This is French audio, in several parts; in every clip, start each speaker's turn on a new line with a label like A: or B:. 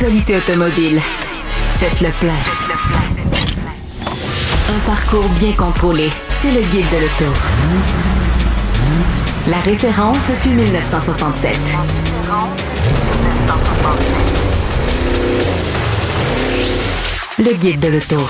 A: l'actualité automobile. Faites le plein. Un parcours bien contrôlé. C'est le Guide de l'auto. La référence depuis 1967. Le Guide de l'auto.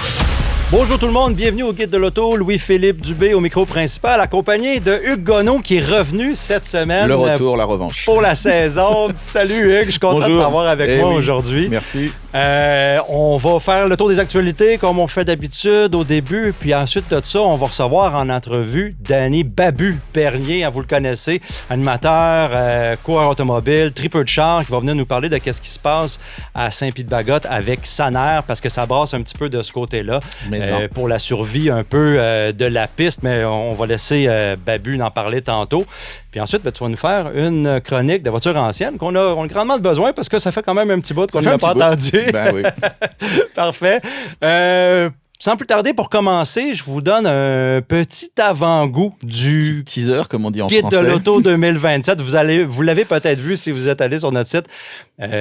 B: Bonjour tout le monde, bienvenue au Guide de l'auto. Louis-Philippe Dubé au micro principal, accompagné de Hugues Gonneau qui est revenu cette semaine.
C: Le retour, la revanche.
B: Pour la saison. Salut Hugues, je suis content de t'avoir avec moi aujourd'hui.
C: Merci.
B: On va faire le tour des actualités comme on fait d'habitude au début. Puis ensuite de ça, on va recevoir en entrevue Danny Babu Bernier, vous le connaissez, animateur, coureur automobile, tripeux de char, qui va venir nous parler de ce qui se passe à Saint-Pied-de-Bagotte avec Saner, parce que ça brasse un petit peu de ce côté-là. Pour la survie un peu de la piste, mais on va laisser Babu en parler tantôt. Puis ensuite, tu vas nous faire une chronique de voitures anciennes qu'on a grandement besoin parce que ça fait quand même un petit bout qu'on n'a pas entendu.
C: Ben oui.
B: Parfait. Sans plus tarder, pour commencer, je vous donne un petit avant-goût du
C: teaser, comme on dit en
B: Guide
C: français.
B: de l'auto 2027. Vous l'avez peut-être vu si vous êtes allé sur notre site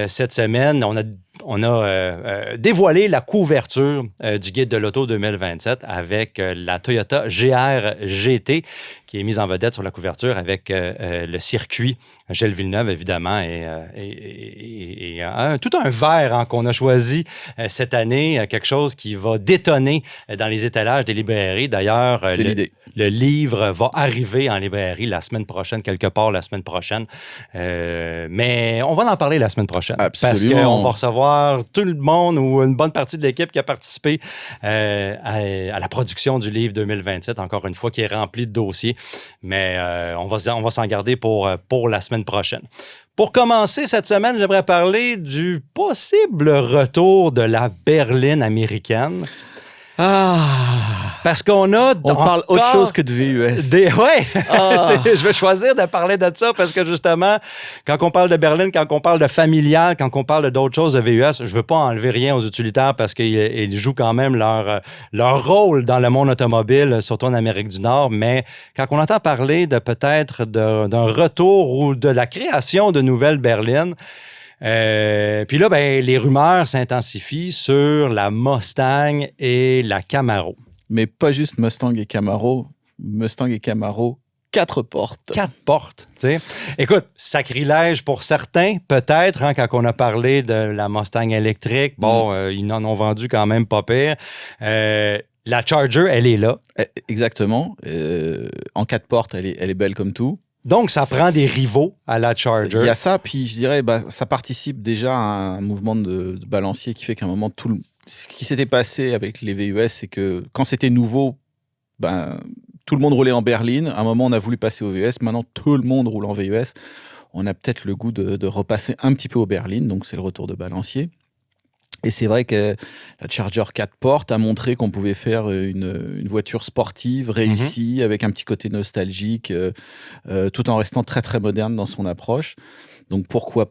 B: cette semaine. On a dévoilé la couverture du Guide de l'auto 2027 avec la Toyota GR GT qui est mise en vedette sur la couverture avec le circuit Gilles Villeneuve, évidemment, et tout un vert qu'on a choisi cette année, quelque chose qui va détonner dans les étalages des librairies. D'ailleurs, le livre va arriver en librairie la semaine prochaine, quelque part la semaine prochaine. Mais on va en parler la semaine prochaine.
C: Absolument.
B: Parce qu'on va recevoir tout le monde ou une bonne partie de l'équipe qui a participé à la production du livre 2027, encore une fois, qui est rempli de dossiers. Mais on va s'en garder pour la semaine prochaine. Pour commencer cette semaine, j'aimerais parler du possible retour de la berline américaine. Parce qu'on a...
C: On parle autre chose que de VUS.
B: Je vais choisir de parler de ça parce que justement, quand on parle de berline, quand on parle de familial, quand on parle d'autres choses de VUS, je veux pas enlever rien aux utilitaires parce qu'ils jouent quand même leur rôle dans le monde automobile, surtout en Amérique du Nord. Mais quand on entend parler de peut-être d'un retour ou de la création de nouvelles berlines, puis là, les rumeurs s'intensifient sur la Mustang et la Camaro.
C: Mais pas juste Mustang et Camaro. Mustang et Camaro, 4 portes.
B: 4 portes, tu sais. Écoute, sacrilège pour certains, peut-être, quand on a parlé de la Mustang électrique. Bon, ils en ont vendu quand même pas pire. La Charger, elle est là.
C: Exactement. En 4 portes, elle est belle comme tout.
B: Donc, ça prend des rivaux à la Charger.
C: Il y a ça, puis je dirais, ça participe déjà à un mouvement de balancier qui fait qu'à un moment, ce qui s'était passé avec les VUS, c'est que quand c'était nouveau, tout le monde roulait en berline. À un moment, on a voulu passer au VUS. Maintenant, tout le monde roule en VUS. On a peut-être le goût de repasser un petit peu aux berlines. Donc, c'est le retour de balancier. Et c'est vrai que la Charger 4 portes a montré qu'on pouvait faire une voiture sportive, réussie, avec un petit côté nostalgique, tout en restant très, très moderne dans son approche. Donc, pourquoi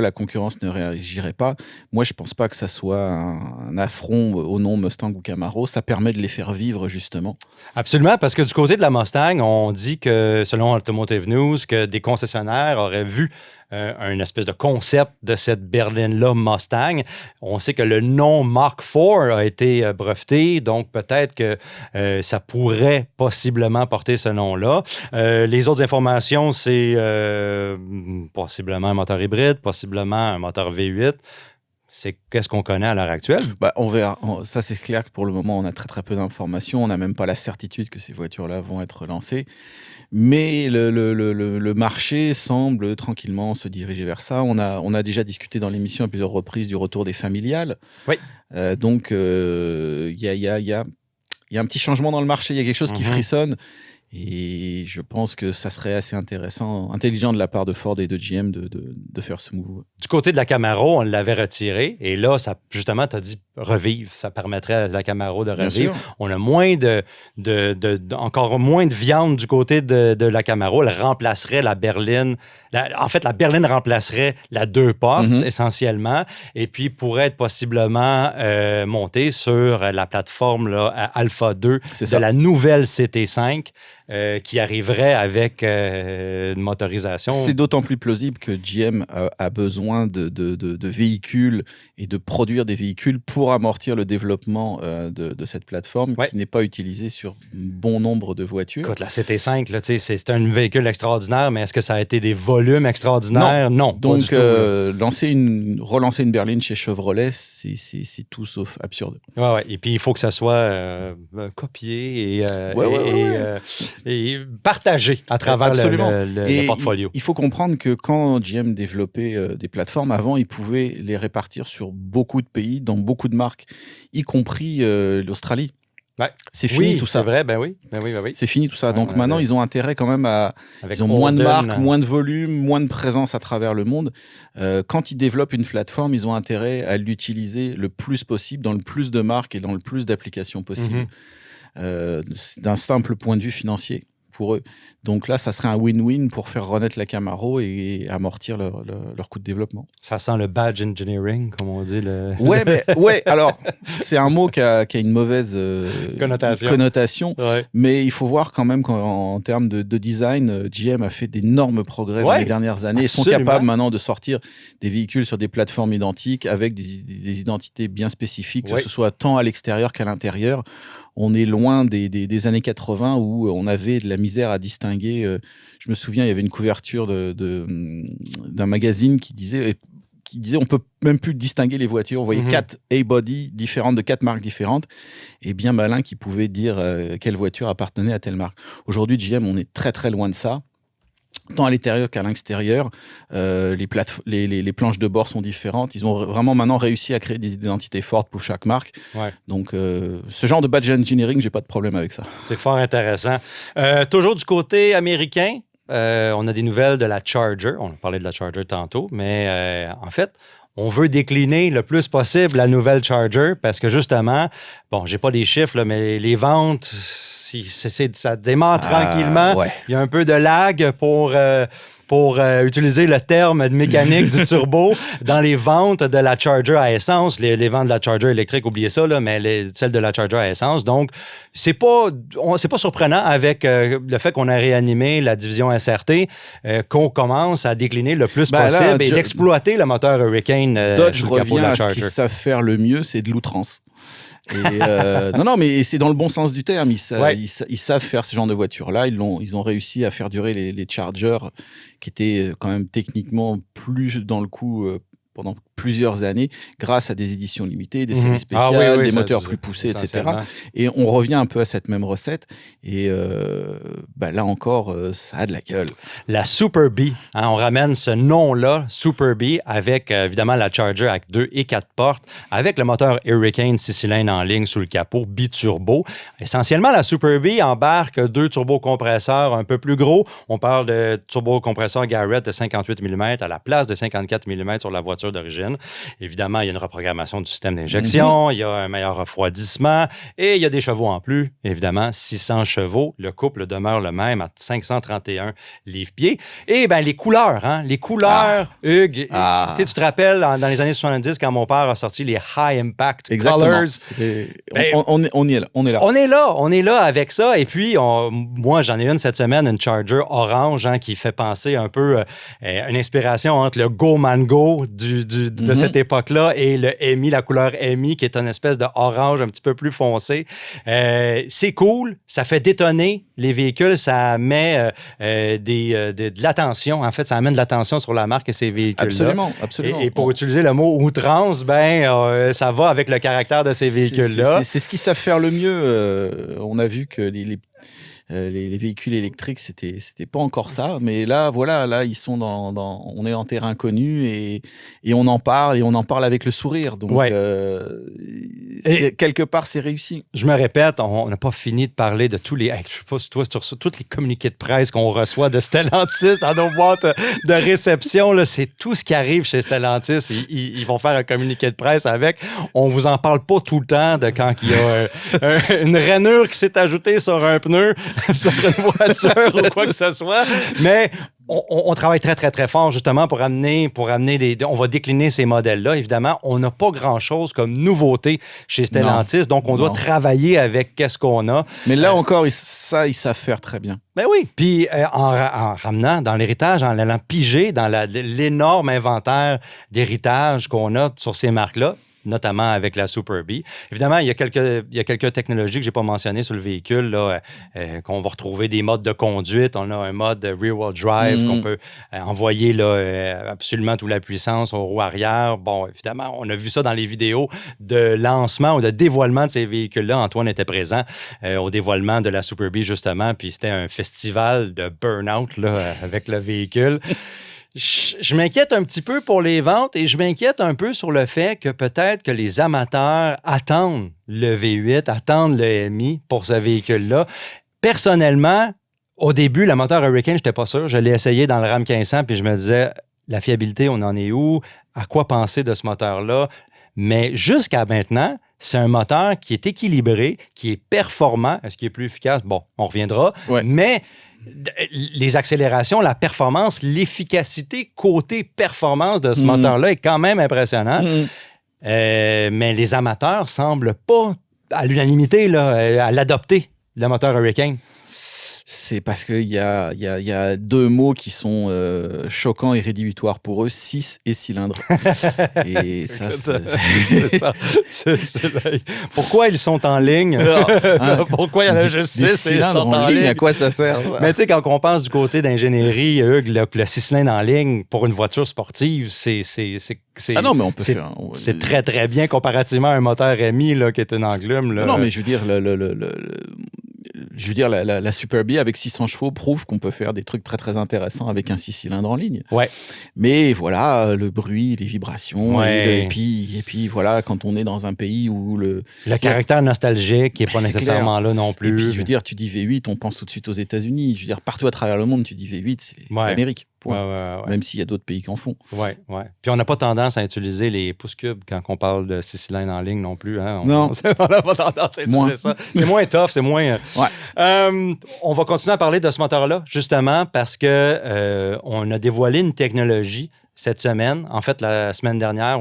C: la concurrence ne réagirait pas? Moi, je ne pense pas que ça soit un affront au nom Mustang ou Camaro. Ça permet de les faire vivre, justement.
B: Absolument, parce que du côté de la Mustang, on dit que, selon Automotive News, que des concessionnaires auraient vu un espèce de concept de cette berline-là Mustang. On sait que le nom Mark IV a été breveté, donc peut-être que ça pourrait possiblement porter ce nom-là. Les autres informations, c'est possiblement un moteur hybride, possiblement un moteur V8. Qu'est-ce qu'on connaît à l'heure actuelle?
C: On verra. Ça, c'est clair que pour le moment, on a très, très peu d'informations. On n'a même pas la certitude que ces voitures-là vont être lancées. Mais le marché semble tranquillement se diriger vers ça. On a déjà discuté dans l'émission à plusieurs reprises du retour des familiales.
B: Oui.
C: Donc, il y a un petit changement dans le marché. Il y a quelque chose qui frissonne. Et je pense que ça serait assez intelligent de la part de Ford et de GM de faire ce move.
B: Du côté de la Camaro, on l'avait retiré. Et là, ça, justement, tu as dit revivre. Ça permettrait à la Camaro de
C: Bien
B: revivre.
C: sûr.
B: On a encore moins de viande du côté de la Camaro. Elle remplacerait la berline. En fait, la berline remplacerait la 2 portes, essentiellement, et puis pourrait être possiblement montée sur la plateforme là, Alpha 2 de la nouvelle CT5 qui arriverait avec une motorisation.
C: C'est d'autant plus plausible que GM a besoin de véhicules et de produire des véhicules pour amortir le développement de cette plateforme qui n'est pas utilisée sur bon nombre de voitures.
B: Écoute, la CT5, là, c'est un véhicule extraordinaire, mais est-ce que ça a été des volumes extraordinaires? Non.
C: Donc,
B: pas du tout,
C: relancer une berline chez Chevrolet, c'est tout sauf absurde.
B: Ouais. Et puis, il faut que ça soit copié et partagé à travers le portfolio.
C: Il faut comprendre que quand GM développait des plateformes, avant, ils pouvaient les répartir sur beaucoup de pays, dans beaucoup de marques, y compris l'Australie.
B: Ouais.
C: C'est fini tout ça.
B: C'est vrai, ben oui.
C: C'est fini tout ça. Donc maintenant, ils ont intérêt quand même ils ont moins de marques, moins de volume, moins de présence à travers le monde. Quand ils développent une plateforme, ils ont intérêt à l'utiliser le plus possible, dans le plus de marques et dans le plus d'applications possibles. D'un simple point de vue financier pour eux. Donc là, ça serait un win-win pour faire renaître la Camaro et amortir leur coût de développement.
B: Ça sent le badge engineering, comme on dit.
C: Ouais, alors, c'est un mot qui a une mauvaise connotation mais il faut voir quand même qu'en termes de design, GM a fait d'énormes progrès dans les dernières années. Ils sont capables maintenant de sortir des véhicules sur des plateformes identiques avec des identités bien spécifiques, que ce soit tant à l'extérieur qu'à l'intérieur. On est loin des années 80 où on avait de la misère à distinguer. Je me souviens, il y avait une couverture d'un magazine qui disait on peut même plus distinguer les voitures. On voyait 4 A-body différentes de 4 marques différentes et bien malin qui pouvait dire quelle voiture appartenait à telle marque. Aujourd'hui, GM, on est très très loin de ça. Tant à l'intérieur qu'à l'extérieur, les planches de bord sont différentes. Ils ont vraiment maintenant réussi à créer des identités fortes pour chaque marque. Donc, ce genre de badge engineering, j'ai pas de problème avec ça.
B: C'est fort intéressant. Toujours du côté américain, on a des nouvelles de la Charger. On a parlé de la Charger tantôt, mais en fait, on veut décliner le plus possible la nouvelle Charger parce que justement, bon, j'ai pas des chiffres, là, mais les ventes, ça démarre tranquillement. Il y a un peu de lag pour utiliser le terme de mécanique du turbo dans les ventes de la Charger à essence. Les ventes de la Charger électrique, oubliez ça, là, mais celles de la Charger à essence. Donc, c'est pas surprenant avec le fait qu'on a réanimé la division SRT, qu'on commence à décliner le plus possible et d'exploiter le moteur Hurricane
C: Dodge
B: sur le capot
C: revient
B: de la
C: à
B: Charger.
C: ce qu'ils savent faire le mieux, c'est de l'outrance. Non, mais c'est dans le bon sens du terme. Ils savent faire ce genre de voiture-là. Ils ont réussi à faire durer les Chargers, qui étaient quand même techniquement plus dans le coup pendant plusieurs années, grâce à des éditions limitées, des séries spéciales, des moteurs plus poussés, etc. Et on revient un peu à cette même recette. Et là encore, ça a de la gueule.
B: La Super B, on ramène ce nom-là, Super B, avec évidemment la Charger avec 2 et 4 portes, avec le moteur Hurricane 6 cylindres en ligne sous le capot, biturbo. Essentiellement, la Super B embarque 2 turbocompresseurs un peu plus gros. On parle de turbocompresseur Garrett de 58 mm à la place de 54 mm sur la voiture d'origine. Évidemment, il y a une reprogrammation du système d'injection, il y a un meilleur refroidissement et il y a des chevaux en plus. Évidemment, 600 chevaux. Le couple demeure le même à 531 livres-pieds. Et bien, les couleurs, Hugues, tu te rappelles, dans les années 70, quand mon père a sorti les High Impact Colors.
C: On est là.
B: On est là avec ça. Et puis, moi, j'en ai une cette semaine, une Charger orange qui fait penser un peu une inspiration entre le Go Man Go de cette époque-là et le EMI, la couleur EMI, qui est une espèce de orange un petit peu plus foncé. C'est cool, ça fait détonner les véhicules, ça met de l'attention. En fait, ça amène de l'attention sur la marque et ses véhicules-là.
C: Absolument.
B: Et pour utiliser le mot outrance, ça va avec le caractère de ces véhicules-là.
C: C'est ce qu'ils savent faire le mieux. On a vu que Les véhicules électriques, c'était pas encore ça. Mais là, voilà, là, ils sont on est en terrain connu et on en parle avec le sourire. Donc, quelque part, c'est réussi.
B: Je me répète, on n'a pas fini de parler de tous les, je sais pas si toi, sur tous les communiqués de presse qu'on reçoit de Stellantis dans nos boîtes de réception. Là, c'est tout ce qui arrive chez Stellantis. Ils vont faire un communiqué de presse avec. On vous en parle pas tout le temps de quand il y a une rainure qui s'est ajoutée sur un pneu, sur une voiture ou quoi que ce soit. Mais on travaille très, très, très fort justement pour amener on va décliner ces modèles-là. Évidemment, on n'a pas grand-chose comme nouveauté chez Stellantis, donc on doit travailler avec qu'est-ce qu'on a.
C: Mais là encore, ils savent faire très bien.
B: Ben oui. Puis en ramenant dans l'héritage, en allant piger dans l'énorme inventaire d'héritage qu'on a sur ces marques-là, notamment avec la Super B. Évidemment, il y a quelques technologies que je n'ai pas mentionnées sur le véhicule, là, qu'on va retrouver des modes de conduite. On a un mode rear-wheel drive qu'on peut envoyer là, absolument toute la puissance aux roues arrière. Bon, évidemment, on a vu ça dans les vidéos de lancement ou de dévoilement de ces véhicules-là. Antoine était présent au dévoilement de la Super B, justement, puis c'était un festival de burn-out là, avec le véhicule. Je m'inquiète un petit peu pour les ventes et je m'inquiète un peu sur le fait que peut-être que les amateurs attendent le V8, attendent le MI pour ce véhicule-là. Personnellement, au début, le moteur Hurricane, je n'étais pas sûr. Je l'ai essayé dans le Ram 1500 puis je me disais, la fiabilité, on en est où? À quoi penser de ce moteur-là? Mais jusqu'à maintenant, c'est un moteur qui est équilibré, qui est performant. Est-ce qu'il est plus efficace? Bon, on reviendra. Ouais. Mais les accélérations, la performance, l'efficacité côté performance de ce moteur-là est quand même impressionnant. Mais les amateurs semblent pas, à l'unanimité, là, à l'adopter, le moteur Hurricane.
C: C'est parce qu'il y a deux mots qui sont choquants et rédhibitoires pour eux, 6 et cylindre. Et ça,
B: pourquoi ils sont en ligne? Pourquoi il y en a juste 6
C: cylindres en ligne? À quoi ça sert? Ça?
B: Mais tu sais, quand on pense du côté d'ingénierie, Hugues, le 6 cylindres en ligne pour une voiture sportive, c'est très, très bien comparativement à un moteur MI là, qui est une englume. Là.
C: Non, mais je veux dire, la Super B avec 600 chevaux prouve qu'on peut faire des trucs très, très intéressants avec un 6 cylindres en ligne.
B: Ouais.
C: Mais voilà, le bruit, les vibrations, et puis voilà, quand on est dans un pays où le
B: caractère nostalgique qui n'est pas nécessairement clair. Là non plus.
C: Et puis, je veux dire, tu dis V8, on pense tout de suite aux États-Unis. Je veux dire, partout à travers le monde, tu dis V8, c'est l'Amérique. Ouais. Même s'il y a d'autres pays qui en font.
B: Ouais. Puis on n'a pas tendance à utiliser les pouces cubes quand on parle de 6 cylindres en ligne non plus. Hein?
C: Non.
B: On n'a pas tendance à utiliser ça. C'est moins tough, c'est moins... on va continuer à parler de ce moteur-là, justement, parce que on a dévoilé une technologie cette semaine, en fait, la semaine dernière.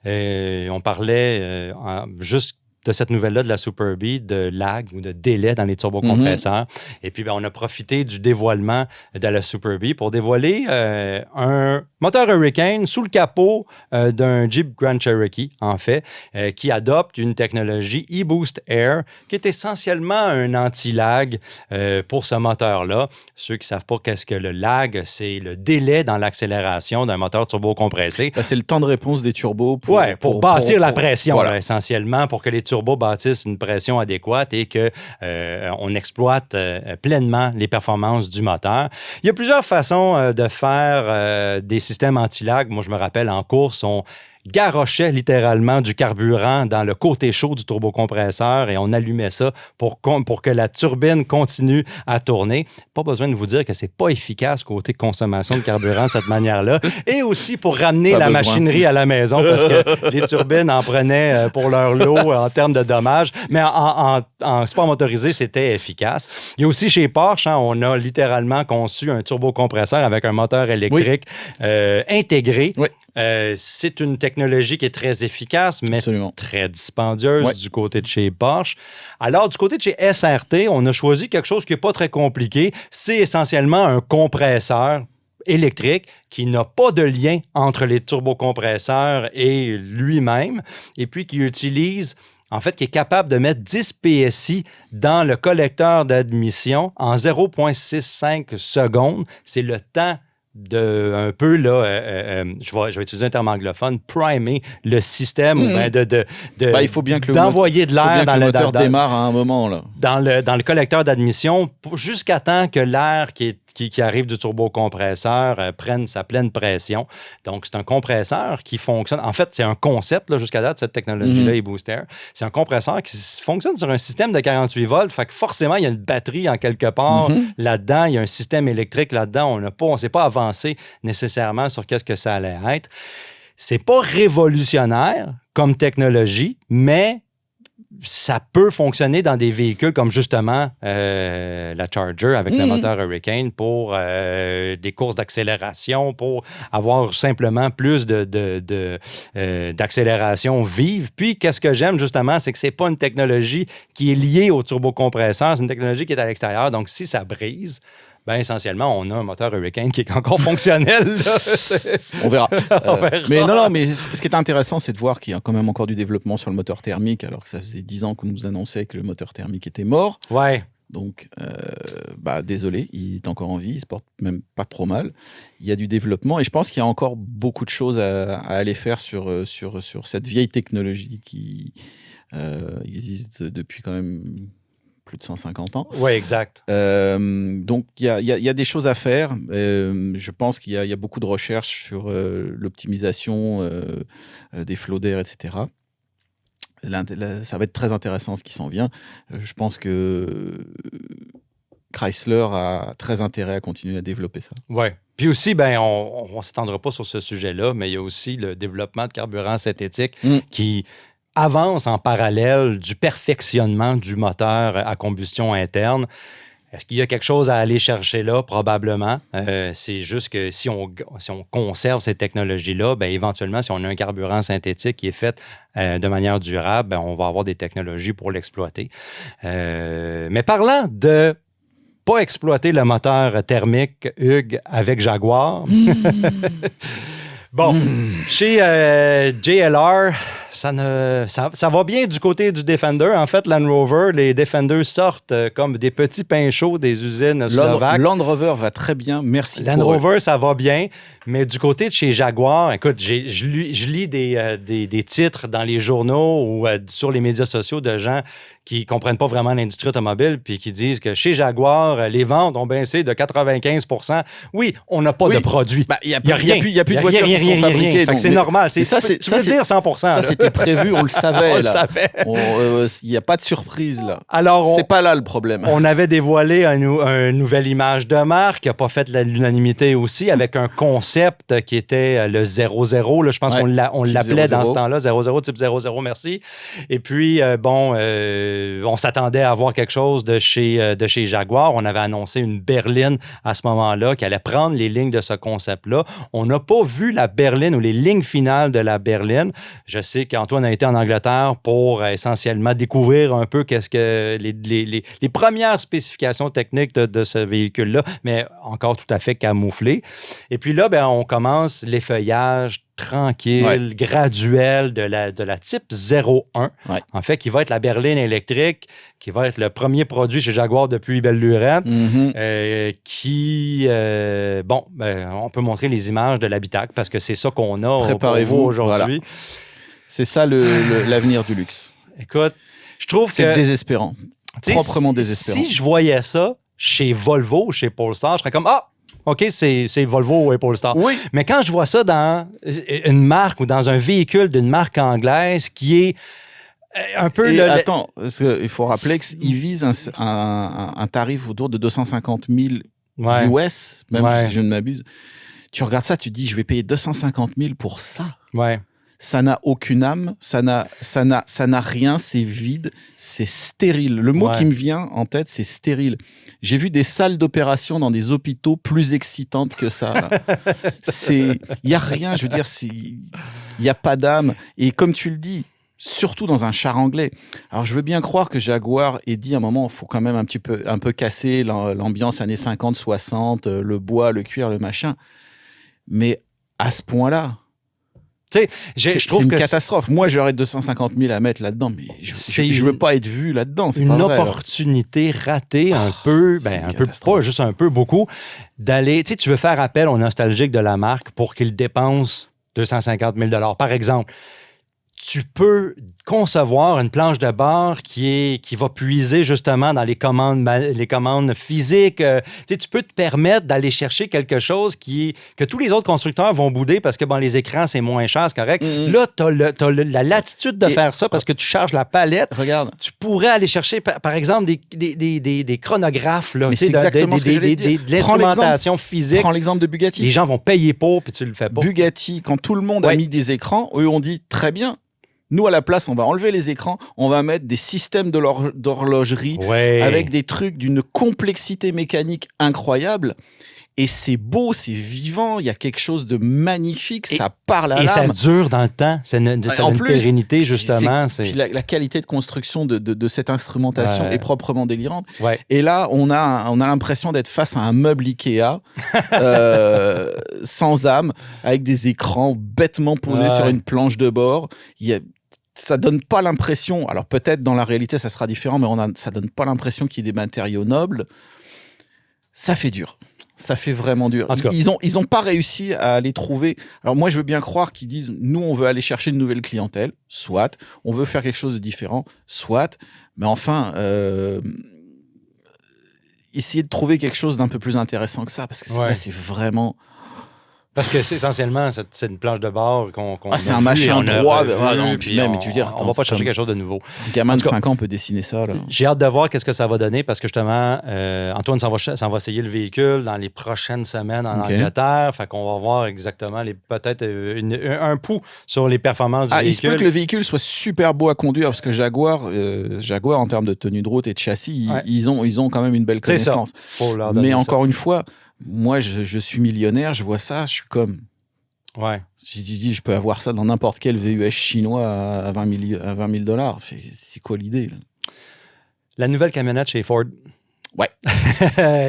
B: On parlait juste de cette nouvelle-là de la Super B, de lag ou de délai dans les turbocompresseurs. Et puis, on a profité du dévoilement de la Super B pour dévoiler un moteur Hurricane sous le capot d'un Jeep Grand Cherokee, en fait, qui adopte une technologie eBoost Air, qui est essentiellement un anti-lag pour ce moteur-là. Ceux qui ne savent pas qu'est-ce que le lag, c'est le délai dans l'accélération d'un moteur turbocompressé.
C: C'est le temps de réponse des turbos
B: pour bâtir la pression, voilà. Là, essentiellement, pour que les turbos bâtissent une pression adéquate et qu'on exploite pleinement les performances du moteur. Il y a plusieurs façons de faire des systèmes anti-lag. Moi, je me rappelle, en course, on garochait littéralement du carburant dans le côté chaud du turbocompresseur et on allumait ça pour que la turbine continue à tourner. Pas besoin de vous dire que c'est pas efficace côté consommation de carburant de cette manière-là. Et aussi pour ramener la machinerie à la maison parce que les turbines en prenaient pour leur lot en termes de dommages. Mais en sport motorisé, c'était efficace. Il y a aussi chez Porsche, on a littéralement conçu un turbocompresseur avec un moteur électrique intégré. Oui. C'est une technologie qui est très efficace, mais très dispendieuse du côté de chez Porsche. Alors, du côté de chez SRT, on a choisi quelque chose qui n'est pas très compliqué. C'est essentiellement un compresseur électrique qui n'a pas de lien entre les turbocompresseurs et lui-même, et puis qui utilise... En fait, qui est capable de mettre 10 PSI dans le collecteur d'admission en 0,65 secondes. C'est le temps un peu, là, je vais utiliser un terme anglophone, primer le système,
C: il faut bien que
B: d'envoyer de l'air
C: dans le moteur démarre à un moment. Là.
B: Dans le collecteur d'admission jusqu'à temps que l'air qui arrive du turbocompresseur prenne sa pleine pression. Donc, c'est un compresseur qui fonctionne. En fait, c'est un concept là, jusqu'à date, cette technologie-là, eBoost Air. C'est un compresseur qui fonctionne sur un système de 48 volts. Fait que forcément, il y a une batterie en quelque part là-dedans. Il y a un système électrique là-dedans. On ne s'est pas avancé nécessairement sur qu'est-ce que ça allait être. C'est pas révolutionnaire comme technologie, mais ça peut fonctionner dans des véhicules comme justement la Charger avec le moteur Hurricane pour des courses d'accélération, pour avoir simplement plus d'accélération vive. Puis, qu'est-ce que j'aime justement, c'est que c'est pas une technologie qui est liée au turbocompresseur, c'est une technologie qui est à l'extérieur. Donc, si ça brise, ben essentiellement, on a un moteur Hurricane qui est encore fonctionnel. Là.
C: On verra. Mais ce qui est intéressant, c'est de voir qu'il y a quand même encore du développement sur le moteur thermique, alors que ça faisait 10 ans qu'on nous annonçait que le moteur thermique était mort.
B: Ouais.
C: Donc, désolé, il est encore en vie, il se porte même pas trop mal. Il y a du développement et je pense qu'il y a encore beaucoup de choses à aller faire sur cette vieille technologie qui existe depuis quand même plus de 150 ans.
B: Oui, exact.
C: Donc, il y a des choses à faire. Je pense qu'il y a beaucoup de recherches sur l'optimisation des flots d'air, etc. Ça va être très intéressant ce qui s'en vient. Je pense que Chrysler a très intérêt à continuer à développer ça.
B: Oui. Puis aussi, on ne s'étendra pas sur ce sujet-là, mais il y a aussi le développement de carburant synthétique qui avance en parallèle du perfectionnement du moteur à combustion interne. Est-ce qu'il y a quelque chose à aller chercher là? Probablement. C'est juste que si on conserve ces technologies-là, éventuellement, si on a un carburant synthétique qui est fait de manière durable, on va avoir des technologies pour l'exploiter. Mais parlant de pas exploiter le moteur thermique, Hugues, avec Jaguar... Bon, chez JLR, ça va bien du côté du Defender. En fait, Land Rover, les Defenders sortent comme des petits pains chauds des usines slovaques.
C: Land Rover va très bien, merci.
B: Land Rover, ça va bien, mais du côté de chez Jaguar, écoute, je lis des titres dans les journaux ou sur les médias sociaux de gens qui ne comprennent pas vraiment l'industrie automobile puis qui disent que chez Jaguar, les ventes ont baissé de 95%. Oui, on n'a pas de produits.
C: Il n'y a rien. Il n'y a plus de voitures qui sont fabriquées.
B: Fait que c'est normal. Tu veux dire 100%.
C: Ça, c'était prévu, on le savait.
B: On le savait.
C: Il n'y a pas de surprise, là.
B: Alors,
C: c'est pas là le problème.
B: On avait dévoilé une nouvelle image de marque qui n'a pas fait l'unanimité aussi, avec un concept qui était le 00. Là, je pense qu'on l'appelait 00. Dans ce temps-là. 00, type 00, merci. Et puis, on s'attendait à avoir quelque chose de chez Jaguar. On avait annoncé une berline à ce moment-là qui allait prendre les lignes de ce concept-là. On n'a pas vu la berline ou les lignes finales de la berline. Je sais qu'Antoine a été en Angleterre pour essentiellement découvrir un peu qu'est-ce que les premières spécifications techniques de ce véhicule-là, mais encore tout à fait camouflé. Et puis là, on commence l'effeuillage tranquille, graduel de la type 01. Ouais. En fait, qui va être la berline électrique, qui va être le premier produit chez Jaguar depuis belle lurette, on peut montrer les images de l'habitacle parce que c'est ça qu'on a
C: Préparez-vous aujourd'hui. Voilà. C'est ça l'avenir du luxe.
B: Écoute, je trouve que...
C: C'est désespérant. Proprement désespérant.
B: Si je voyais ça chez Volvo ou chez Polestar, je serais comme « Ah! OK, c'est Volvo et Polestar. »
C: Oui.
B: Mais quand je vois ça dans une marque ou dans un véhicule d'une marque anglaise qui est un peu...
C: Attends, il faut rappeler qu'il vise un tarif autour de 250 000 US, même si je ne m'abuse. Tu regardes ça, tu te dis, je vais payer 250 000 pour ça.
B: Ouais.
C: Ça n'a aucune âme, ça n'a rien, c'est vide, c'est stérile. Le mot qui me vient en tête, c'est stérile. J'ai vu des salles d'opération dans des hôpitaux plus excitantes que ça. Il n'y a rien, je veux dire, il n'y a pas d'âme. Et comme tu le dis, surtout dans un char anglais. Alors, je veux bien croire que Jaguar ait dit à un moment, il faut quand même un peu casser l'ambiance années 50, 60, le bois, le cuir, le machin. Mais à ce point-là,
B: Tu sais, je trouve
C: c'est
B: que
C: une catastrophe. Moi, j'aurais 250 000 à mettre là-dedans, mais je veux pas être vu là-dedans. C'est
B: une
C: pas vrai,
B: opportunité ratée un peu, pas juste un peu, beaucoup, d'aller. Tu sais, tu veux faire appel aux nostalgiques de la marque pour qu'ils dépensent 250 000 $. Par exemple, tu peux concevoir une planche de bar qui va puiser justement dans les commandes physiques. Tu sais, tu peux te permettre d'aller chercher quelque chose que tous les autres constructeurs vont bouder parce que les écrans, c'est moins cher, c'est correct. Là, tu as la latitude de faire ça parce que tu charges la palette.
C: Regarde.
B: Tu pourrais aller chercher, par exemple, des chronographes. Là,
C: mais c'est exactement ce que j'allais dire.
B: De l'instrumentation physique.
C: Prends l'exemple de Bugatti.
B: Les gens vont payer pour, puis tu le fais pas.
C: Bugatti, quand tout le monde a mis des écrans, eux ont dit très bien. Nous, à la place, on va enlever les écrans, on va mettre des systèmes d'horlogerie avec des trucs d'une complexité mécanique incroyable. Et c'est beau, c'est vivant, il y a quelque chose de magnifique, ça parle à l'âme.
B: Et ça dure dans le temps, c'est une pérennité, justement.
C: Puis la qualité de construction de cette instrumentation est proprement délirante.
B: Ouais.
C: Et là, on a l'impression d'être face à un meuble Ikea, sans âme, avec des écrans bêtement posés sur une planche de bord. Ça donne pas l'impression, alors peut-être dans la réalité ça sera différent, mais ça donne pas l'impression qu'il y ait des matériaux nobles. Ça fait dur. Ça fait vraiment dur. Ils ont pas réussi à les trouver. Alors moi, je veux bien croire qu'ils disent, nous, on veut aller chercher une nouvelle clientèle, soit. On veut faire quelque chose de différent, soit. Mais enfin, essayer de trouver quelque chose d'un peu plus intéressant que ça, parce que là, c'est vraiment...
B: Parce que c'est essentiellement, c'est une planche de bar qu'on
C: c'est un machin droit.
B: Puis on va pas chercher quelque chose de nouveau.
C: Un gamin de 5 ans peut dessiner ça. Là.
B: J'ai hâte de voir qu'est-ce que ça va donner parce que justement, Antoine s'en va essayer le véhicule dans les prochaines semaines en Angleterre. Fait qu'on va voir exactement peut-être un pouls sur les performances du véhicule.
C: Il se peut que le véhicule soit super beau à conduire parce que Jaguar en termes de tenue de route et de châssis, ils ont quand même une belle connaissance. Mais encore une fois, moi, je suis millionnaire, je vois ça, je suis comme...
B: Ouais.
C: Si tu dis, je peux avoir ça dans n'importe quel VUS chinois à 20 000 $. C'est quoi l'idée, là?
B: La nouvelle camionnette chez Ford.
C: Ouais.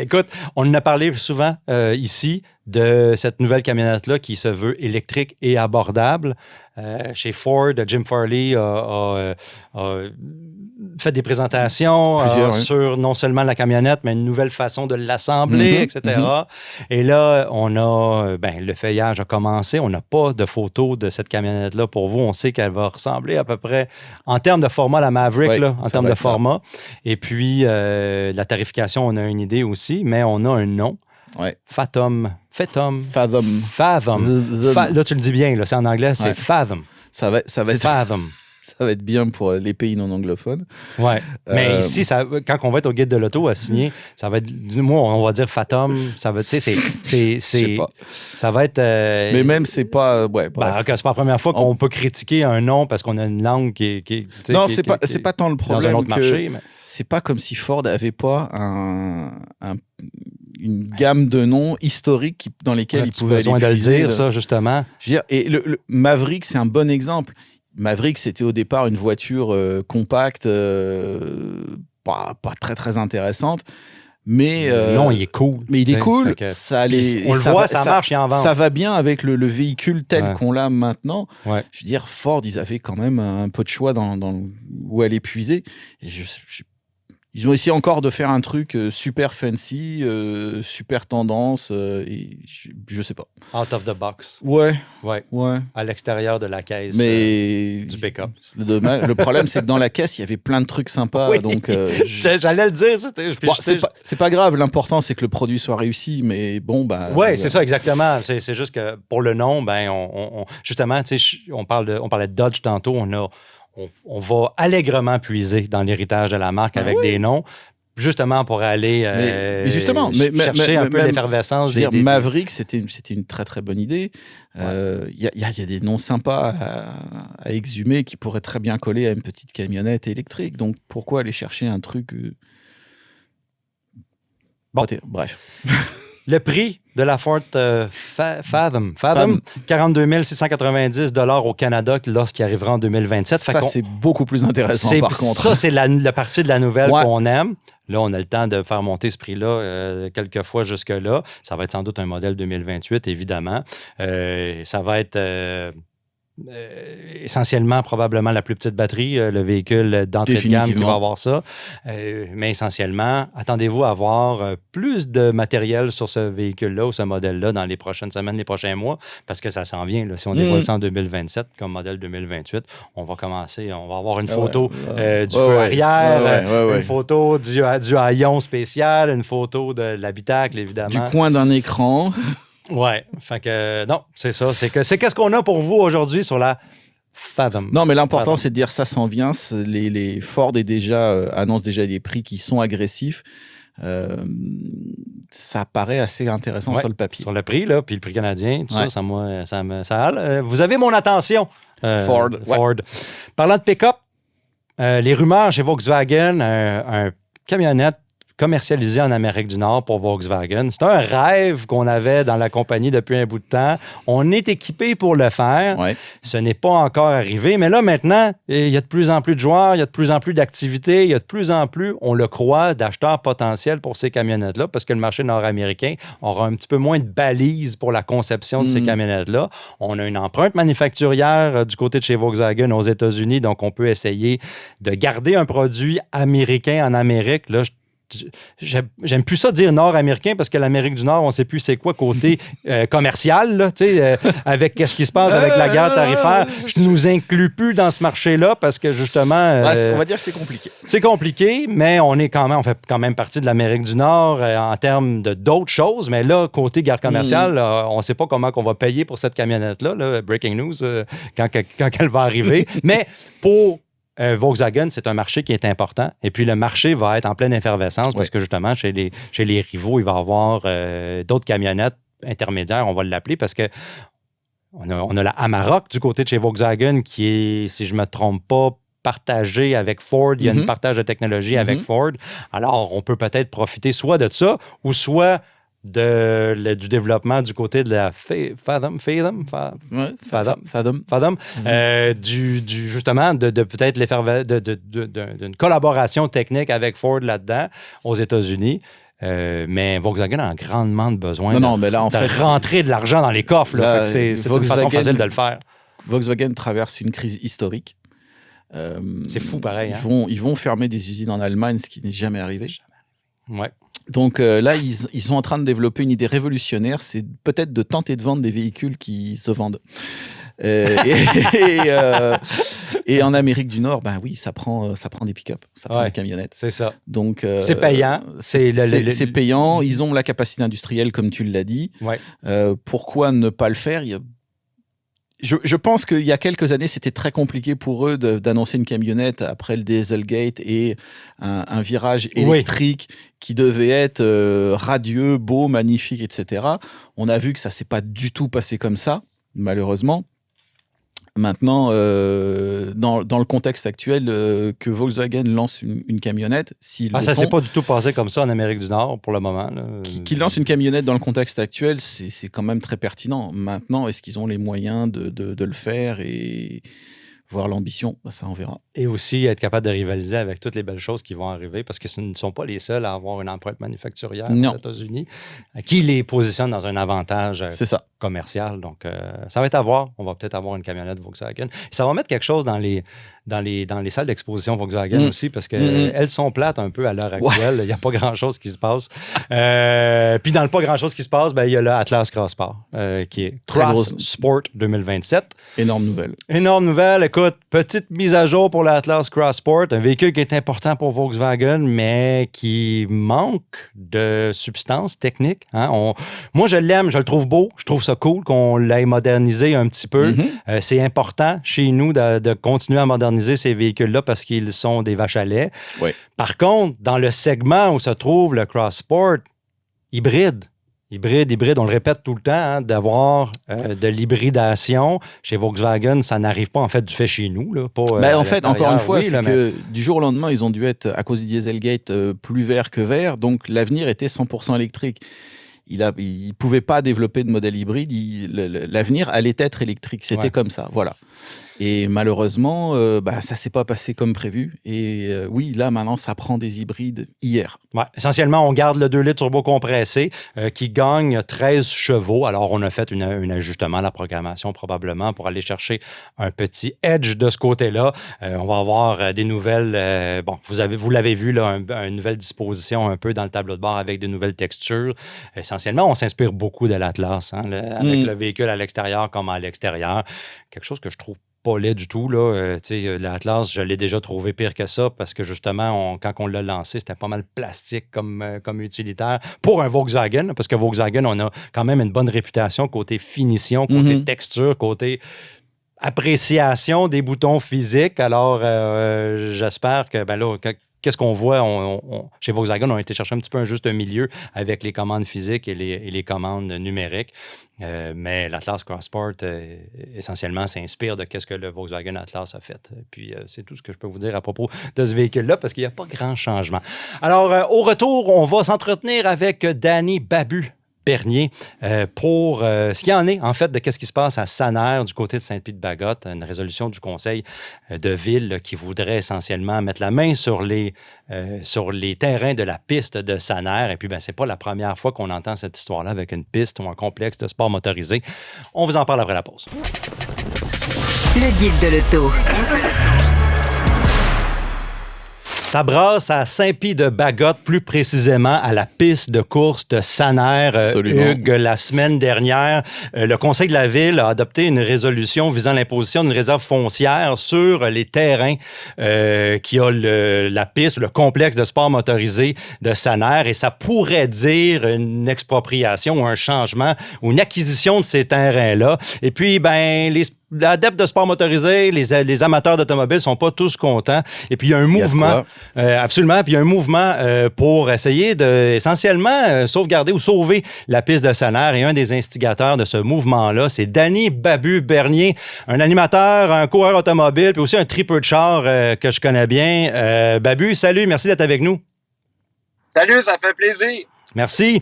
B: Écoute, on en a parlé souvent ici de cette nouvelle camionnette-là qui se veut électrique et abordable. Chez Ford, Jim Farley a fait des présentations sur non seulement la camionnette, mais une nouvelle façon de l'assembler, etc. Et là, on a le feuillage a commencé. On n'a pas de photos de cette camionnette-là pour vous. On sait qu'elle va ressembler à peu près, en termes de format, la Maverick, en termes de format. Et puis, la tarification, on a une idée aussi, mais on a un nom.
C: Ouais.
B: Fathom.
C: Là,
B: tu le dis bien, là, c'est en anglais, c'est Fathom.
C: Ça va être
B: Fathom.
C: Ça va être bien pour les pays non anglophones.
B: Ouais. Mais ici, quand on va être au guide de l'auto à signer, ça va être, moi, on va dire Fathom. Ça va, tu sais,
C: Je sais pas.
B: Ça va être.
C: Mais même, c'est pas. Ouais,
B: c'est pas la première fois qu'on peut critiquer un nom parce qu'on a une langue qui
C: non, c'est pas tant le problème.
B: Dans un autre marché. Mais...
C: C'est pas comme si Ford avait pas une gamme de noms historiques dans lesquels il pouvait aller
B: besoin de le
C: puiser,
B: dire, ça, justement.
C: Je veux dire, et le Maverick, c'est un bon exemple. Maverick, c'était au départ une voiture compacte, pas très, très intéressante. Mais
B: non, il est cool.
C: Mais il est cool. Ça allait,
B: on le voit, ça marche, il en vend.
C: Ça va bien avec le véhicule tel qu'on l'a maintenant.
B: Ouais.
C: Je veux dire, Ford, ils avaient quand même un peu de choix dans où aller puiser. Et ils ont essayé encore de faire un truc super fancy, super tendance, et je sais pas.
B: Out of the box.
C: Ouais.
B: À l'extérieur de la caisse du pick-up.
C: Le problème, c'est que dans la caisse, il y avait plein de trucs sympas.
B: Oui.
C: Donc,
B: j'allais le dire.
C: C'est pas grave. L'important, c'est que le produit soit réussi. Mais bon,
B: Oui, c'est ça, exactement. C'est juste que pour le nom, justement, on parlait de Dodge tantôt. On va allègrement puiser dans l'héritage de la marque avec des noms, justement pour aller chercher un peu l'effervescence.
C: Maverick, c'était une très très bonne idée. Il y a des noms sympas à exhumer qui pourraient très bien coller à une petite camionnette électrique. Donc pourquoi aller chercher un truc Bref.
B: Le prix de la Ford Fathom, 42 690 $ au Canada lorsqu'il arrivera en 2027.
C: Ça, c'est beaucoup plus intéressant, par contre.
B: Ça, c'est la partie de la nouvelle qu'on aime. Là, on a le temps de faire monter ce prix-là quelques fois jusque-là. Ça va être sans doute un modèle 2028, évidemment. Ça va être... essentiellement, probablement la plus petite batterie, le véhicule d'entrée de gamme qui va avoir ça. Mais essentiellement, attendez-vous à avoir plus de matériel sur ce véhicule-là ou ce modèle-là dans les prochaines semaines, les prochains mois, parce que ça s'en vient. Là. Si on dévoile ça en 2027 comme modèle 2028, on va avoir une photo du feu arrière, une photo du haillon spécial, une photo de l'habitacle, évidemment.
C: Du coin d'un écran.
B: Ouais, fait que non, c'est ça. C'est qu'est-ce qu'on a pour vous aujourd'hui sur la Fathom.
C: Non, mais l'important, c'est de dire ça s'en vient. Les Ford annoncent déjà des prix qui sont agressifs. Ça paraît assez intéressant sur le papier.
B: Sur le prix, là, puis le prix canadien, tout ça. Vous avez mon attention.
C: Ford.
B: Parlant de pick-up, les rumeurs chez Volkswagen, un camionnette commercialisé en Amérique du Nord pour Volkswagen. C'est un rêve qu'on avait dans la compagnie depuis un bout de temps. On est équipé pour le faire.
C: Ouais.
B: Ce n'est pas encore arrivé. Mais là, maintenant, il y a de plus en plus de joueurs, il y a de plus en plus d'activités, il y a de plus en plus, on le croit, d'acheteurs potentiels pour ces camionnettes-là parce que le marché nord-américain aura un petit peu moins de balises pour la conception de ces camionnettes-là. On a une empreinte manufacturière du côté de chez Volkswagen aux États-Unis, donc on peut essayer de garder un produit américain en Amérique. Là, j'aime plus ça dire nord-américain parce que l'Amérique du Nord, on ne sait plus c'est quoi côté commercial, là, avec ce qui se passe avec la guerre tarifaire. Je ne nous inclus plus dans ce marché-là parce que justement...
C: on va dire que c'est compliqué.
B: C'est compliqué, mais on fait quand même partie de l'Amérique du Nord en termes d'autres choses. Mais là, côté guerre commerciale, on ne sait pas comment on va payer pour cette camionnette-là. Là, breaking news, quand elle va arriver. Mais pour... Volkswagen, c'est un marché qui est important. Et puis, le marché va être en pleine effervescence parce que, justement, chez les rivaux, il va y avoir d'autres camionnettes intermédiaires, on va l'appeler, parce que on a la Amarok du côté de chez Volkswagen qui est, si je ne me trompe pas, partagée avec Ford. Il y a un partage de technologie avec Ford. Alors, on peut peut-être profiter soit de ça ou soit du développement du côté de la Fathom, justement, de peut-être d'une collaboration technique avec Ford là-dedans aux États-Unis. Mais Volkswagen a grandement besoin de rentrer de l'argent dans les coffres. Là, c'est une façon facile de le faire.
C: Volkswagen traverse une crise historique.
B: C'est fou pareil.
C: Ils vont fermer des usines en Allemagne, ce qui n'est jamais arrivé.
B: Ouais.
C: Donc là, ils sont en train de développer une idée révolutionnaire, c'est peut-être de tenter de vendre des véhicules qui se vendent. Et en Amérique du Nord, ben oui, ça prend des pick-up, ça prend des camionnettes.
B: C'est ça.
C: Donc
B: c'est payant.
C: C'est payant. Ils ont la capacité industrielle, comme tu l'as dit.
B: Ouais.
C: Pourquoi ne pas le faire? Je pense qu'il y a quelques années, c'était très compliqué pour eux d'annoncer une camionnette après le Dieselgate et un virage électrique qui devait être radieux, beau, magnifique, etc. On a vu que ça ne s'est pas du tout passé comme ça, malheureusement. Maintenant, dans le contexte actuel, que Volkswagen lance une camionnette, ça
B: ne s'est pas du tout passé comme ça en Amérique du Nord pour le moment.
C: Qui lance une camionnette dans le contexte actuel, c'est quand même très pertinent. Maintenant, est-ce qu'ils ont les moyens de le faire et voir l'ambition? Ça, on verra.
B: Et aussi être capable de rivaliser avec toutes les belles choses qui vont arriver parce que ce ne sont pas les seuls à avoir une empreinte manufacturière aux États-Unis qui les positionne dans un avantage commercial. Donc, ça va être à voir. On va peut-être avoir une camionnette Volkswagen. Et ça va mettre quelque chose dans les salles d'exposition Volkswagen aussi parce qu'elles sont plates un peu à l'heure actuelle. Il n'y a pas grand-chose qui se passe. Puis dans le pas grand-chose qui se passe, il y a le Atlas Cross Sport qui est Cross Sport 2027.
C: Énorme nouvelle.
B: Énorme nouvelle. Écoute, petite mise à jour pour l'Atlas Cross Sport, un véhicule qui est important pour Volkswagen, mais qui manque de substance technique. Hein? Moi, je l'aime, je le trouve beau, je trouve ça cool qu'on l'ait modernisé un petit peu. C'est important chez nous de continuer à moderniser ces véhicules-là parce qu'ils sont des vaches à lait.
C: Oui.
B: Par contre, dans le segment où se trouve le Cross Sport, hybride, on le répète tout le temps, d'avoir de l'hybridation. Chez Volkswagen, ça n'arrive pas en fait du fait chez nous. Là, pas,
C: en fait, encore une fois, que du jour au lendemain, ils ont dû être, à cause du Dieselgate, plus vert que vert. Donc, l'avenir était 100% électrique. Il ne pouvait pas développer de modèle hybride. L'avenir allait être électrique. C'était comme ça. Voilà. Et malheureusement, ça s'est pas passé comme prévu. Et oui, là, maintenant, ça prend des hybrides hier.
B: Ouais, essentiellement, on garde le 2 litres turbo compressé qui gagne 13 chevaux. Alors, on a fait un ajustement à la programmation probablement pour aller chercher un petit edge de ce côté-là. On va avoir des nouvelles... vous l'avez vu, là, une nouvelle disposition un peu dans le tableau de bord avec de nouvelles textures. Essentiellement, on s'inspire beaucoup de l'Atlas, avec le véhicule à l'extérieur comme à l'extérieur. Quelque chose que je trouve pas laid du tout. L'Atlas, je l'ai déjà trouvé pire que ça parce que justement, quand on l'a lancé, c'était pas mal plastique comme utilitaire pour un Volkswagen, parce que Volkswagen, on a quand même une bonne réputation côté finition, côté texture, côté appréciation des boutons physiques. Alors, j'espère que, qu'est-ce qu'on voit? Chez Volkswagen, on a été chercher un petit peu un juste milieu avec les commandes physiques et les commandes numériques. Mais l'Atlas CrossSport, essentiellement, s'inspire de ce que le Volkswagen Atlas a fait. Puis, c'est tout ce que je peux vous dire à propos de ce véhicule-là, parce qu'il n'y a pas grand changement. Alors, au retour, on va s'entretenir avec Danny Babu-Bernier pour ce qu'il y en est, en fait, de ce qui se passe à Sanaire, du côté de Saint-Pied-de-Bagotte, une résolution du conseil de ville qui voudrait essentiellement mettre la main sur les terrains de la piste de Sanaire. Et puis, c'est pas la première fois qu'on entend cette histoire-là avec une piste ou un complexe de sport motorisé. On vous en parle après la pause.
A: Le guide de l'auto.
B: Ça brasse à Saint-Pie-de-Bagotte, plus précisément à la piste de course de Sanaire. Hugues, la semaine dernière, le Conseil de la Ville a adopté une résolution visant l'imposition d'une réserve foncière sur les terrains qui a la piste, le complexe de sport motorisé de Sanaire. Et ça pourrait dire une expropriation ou un changement ou une acquisition de ces terrains-là. Et puis, les adeptes de sport motorisé, les amateurs d'automobiles sont pas tous contents. Et puis, il y a un mouvement, absolument, puis il y a un mouvement pour essayer de, essentiellement, sauvegarder ou sauver la piste de Sanaire. Et un des instigateurs de ce mouvement-là, c'est Danny Babu-Bernier, un animateur, un coureur automobile, puis aussi un tripeux de char que je connais bien. Babu, salut, merci d'être avec nous.
D: Salut, ça fait plaisir.
B: Merci.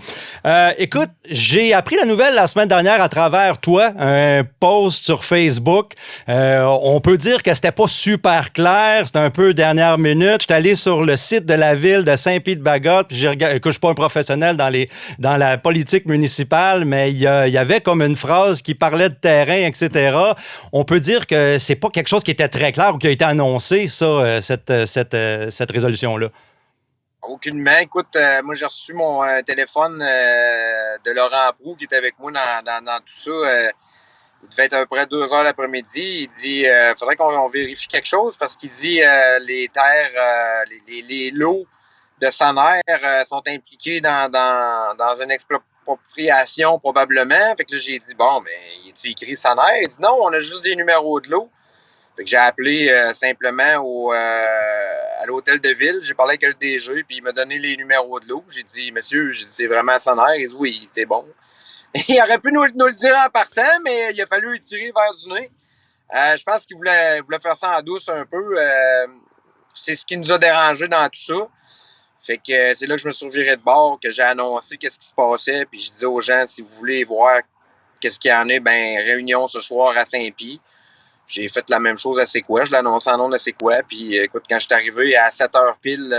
B: Écoute, j'ai appris la nouvelle la semaine dernière à travers toi, un post sur Facebook. On peut dire que c'était pas super clair, c'était un peu dernière minute. J'étais allé sur le site de la ville de Saint-Pied-de-Bagotte, puis écoute, je suis pas un professionnel dans la politique municipale, mais il y avait comme une phrase qui parlait de terrain, etc. On peut dire que c'est pas quelque chose qui était très clair ou qui a été annoncé, ça, cette résolution-là.
D: Aucunement. Écoute, moi, j'ai reçu mon téléphone de Laurent Proulx qui était avec moi dans tout ça. Il devait être à peu près 2 heures l'après-midi. Il dit faudrait qu'on vérifie quelque chose parce qu'il dit les terres, les lots de Sanaire sont impliqués dans une expropriation probablement. Fait que là, j'ai dit il est écrit Sanaire? Il dit non, on a juste des numéros de lots. Fait que j'ai appelé simplement à l'hôtel de ville. J'ai parlé avec le DG, puis il m'a donné les numéros de l'eau. J'ai dit, monsieur, c'est vraiment Sanaire. Il dit, oui, c'est bon. Il aurait pu nous le dire en partant, mais il a fallu le tirer vers du nez. Je pense qu'il voulait faire ça en douce un peu. C'est ce qui nous a dérangé dans tout ça. Fait que c'est là que je me suis reviré de bord, que j'ai annoncé qu'est-ce qui se passait, puis je disais aux gens, si vous voulez voir qu'est-ce qu'il y en a, réunion ce soir à Saint-Pie. J'ai fait la même chose à Séquoia. Je l'ai annoncé en nom de Séquoia. Puis, écoute, quand je suis arrivé à 7h pile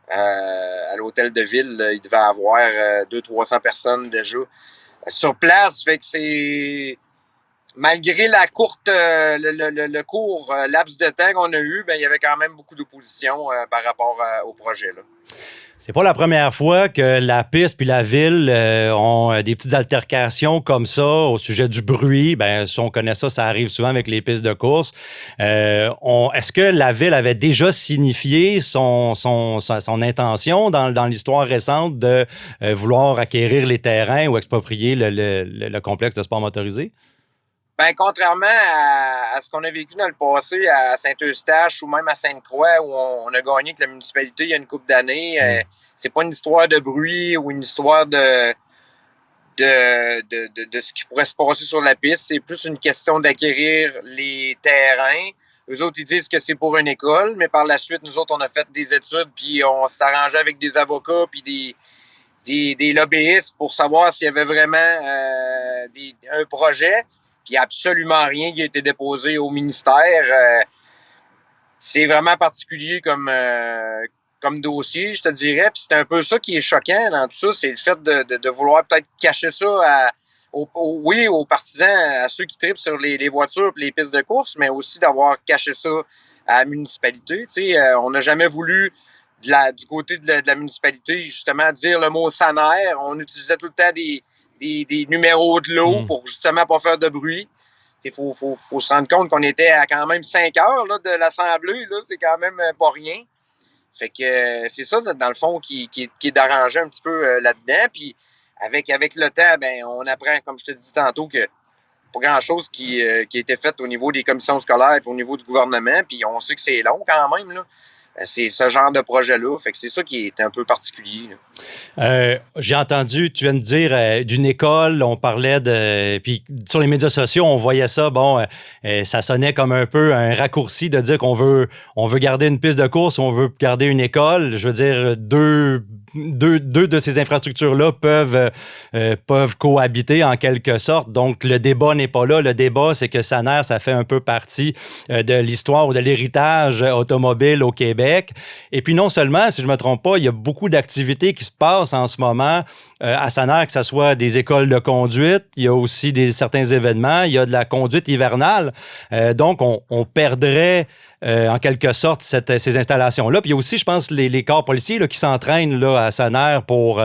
D: à l'hôtel de ville, il devait y avoir 200-300 personnes déjà sur place. Fait que c'est... Malgré la le court laps de temps qu'on a eu, il y avait quand même beaucoup d'opposition par rapport au projet, là.
B: C'est pas la première fois que la piste puis la ville ont des petites altercations comme ça au sujet du bruit. Si on connaît ça, ça arrive souvent avec les pistes de course. Est-ce que la ville avait déjà signifié son intention dans l'histoire récente de vouloir acquérir les terrains ou exproprier le complexe de sport motorisé?
D: Contrairement à ce qu'on a vécu dans le passé à Saint-Eustache ou même à Sainte-Croix, où on a gagné avec la municipalité il y a une couple d'années, c'est pas une histoire de bruit ou une histoire de ce qui pourrait se passer sur la piste. C'est plus une question d'acquérir les terrains. Eux autres, ils disent que c'est pour une école, mais par la suite, nous autres, on a fait des études, puis on s'est arrangé avec des avocats, puis des lobbyistes pour savoir s'il y avait vraiment un projet. puis absolument rien qui a été déposé au ministère. C'est vraiment particulier comme dossier, je te dirais. Puis c'est un peu ça qui est choquant dans tout ça, c'est le fait de vouloir peut-être cacher ça aux partisans, à ceux qui tripent sur les voitures et les pistes de course, mais aussi d'avoir caché ça à la municipalité. On n'a jamais voulu, du côté de la municipalité, justement, dire le mot SANER. On utilisait tout le temps des numéros de l'eau pour justement pas faire de bruit. Il faut se rendre compte qu'on était à quand même 5 heures là, de l'Assemblée. Là, c'est quand même pas rien. Fait que c'est ça, dans le fond, qui est d'arranger un petit peu là-dedans. Puis avec le temps, ben on apprend, comme je te dis tantôt, que pas grand-chose qui a été fait au niveau des commissions scolaires et au niveau du gouvernement. Puis on sait que c'est long quand même, là. C'est ce genre de projet-là. Fait que c'est ça qui est un peu particulier, là.
B: J'ai entendu, tu viens de dire d'une école, on parlait de... Puis sur les médias sociaux, on voyait ça, ça sonnait comme un peu un raccourci de dire qu'on veut garder une piste de course, on veut garder une école. Je veux dire, deux de ces infrastructures-là peuvent cohabiter en quelque sorte. Donc, le débat n'est pas là. Le débat, c'est que SANER, ça fait un peu partie de l'histoire ou de l'héritage automobile au Québec. Et puis, non seulement, si je ne me trompe pas, il y a beaucoup d'activités qui se passent en ce moment à SANER, que ce soit des écoles de conduite, il y a aussi certains événements, il y a de la conduite hivernale. Donc, on perdrait en quelque sorte ces installations-là. Puis il y a aussi, je pense, les corps policiers là, qui s'entraînent là, à SANER pour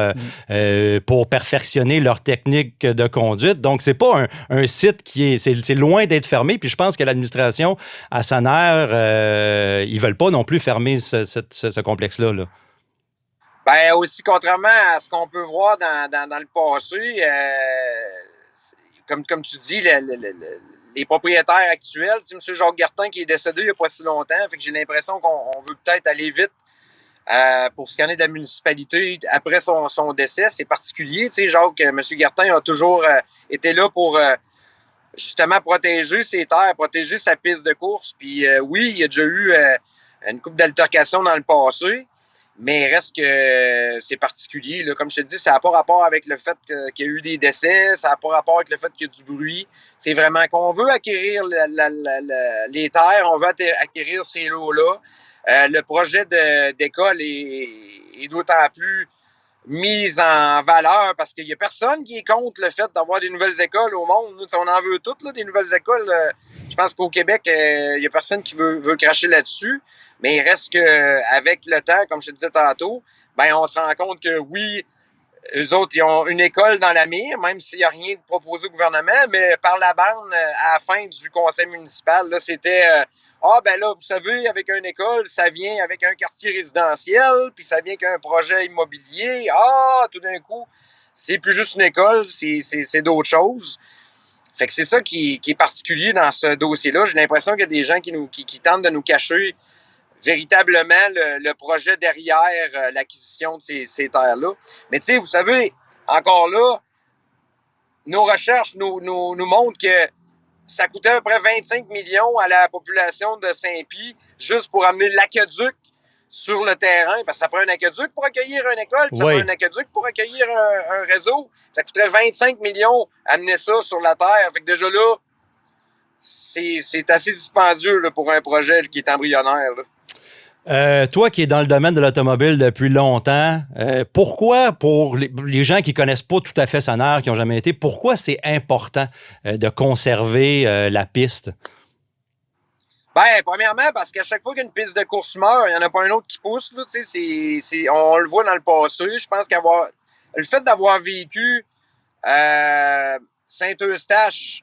B: perfectionner leur technique de conduite. Donc, c'est pas un site c'est loin d'être fermé. Puis je pense que l'administration à SANER, ils veulent pas non plus fermer ce complexe-là. Là.
D: Ben aussi, contrairement à ce qu'on peut voir dans le passé, comme tu dis, les propriétaires actuels, M. Jacques Gartin qui est décédé il n'y a pas si longtemps, fait que j'ai l'impression qu'on veut peut-être aller vite pour ce qui en est de la municipalité après son décès. C'est particulier, tu sais, Jacques, M. Gartin a toujours été là pour justement protéger ses terres, protéger sa piste de course. Puis oui, il y a déjà eu une couple d'altercations dans le passé. Mais il reste que c'est particulier. Là. Comme je te dis, ça n'a pas rapport avec le fait qu'il y a eu des décès, ça n'a pas rapport avec le fait qu'il y a du bruit. C'est vraiment qu'on veut acquérir les terres, on veut acquérir ces lots-là. Le projet d'école est d'autant plus mis en valeur parce qu'il n'y a personne qui est contre le fait d'avoir des nouvelles écoles au monde. Nous, on en veut toutes, là, des nouvelles écoles. Je pense qu'au Québec, il n'y a personne qui veut cracher là-dessus. Mais il reste qu'avec le temps, comme je te disais tantôt, ben on se rend compte que oui, eux autres, ils ont une école dans la mire, même s'il n'y a rien de proposé au gouvernement, mais par la bande, à la fin du conseil municipal, là, c'était ben là, vous savez, avec une école, ça vient avec un quartier résidentiel, puis ça vient avec un projet immobilier. Tout d'un coup, c'est plus juste une école, c'est d'autres choses. Fait que c'est ça qui est particulier dans ce dossier-là. J'ai l'impression qu'il y a des gens qui tentent de nous cacher véritablement le projet derrière l'acquisition de ces terres-là. Mais tu sais, vous savez, encore là, nos recherches nous montrent que ça coûtait à peu près 25 millions à la population de Saint-Pie juste pour amener l'aqueduc sur le terrain, parce que ça prend un aqueduc pour accueillir une école, puis ça prend un aqueduc pour accueillir un réseau. Ça coûterait 25 millions amener ça sur la terre. Fait que déjà là, c'est assez dispendieux là, pour un projet qui est embryonnaire. Là.
B: Toi qui es dans le domaine de l'automobile depuis longtemps, pourquoi, pour les gens qui connaissent pas tout à fait SANER, qui n'ont jamais été, pourquoi c'est important de conserver la piste?
D: Ben, premièrement, parce qu'à chaque fois qu'une piste de course meurt, il n'y en a pas un autre qui pousse. Là, on le voit dans le passé. Je pense le fait d'avoir vécu Saint-Eustache,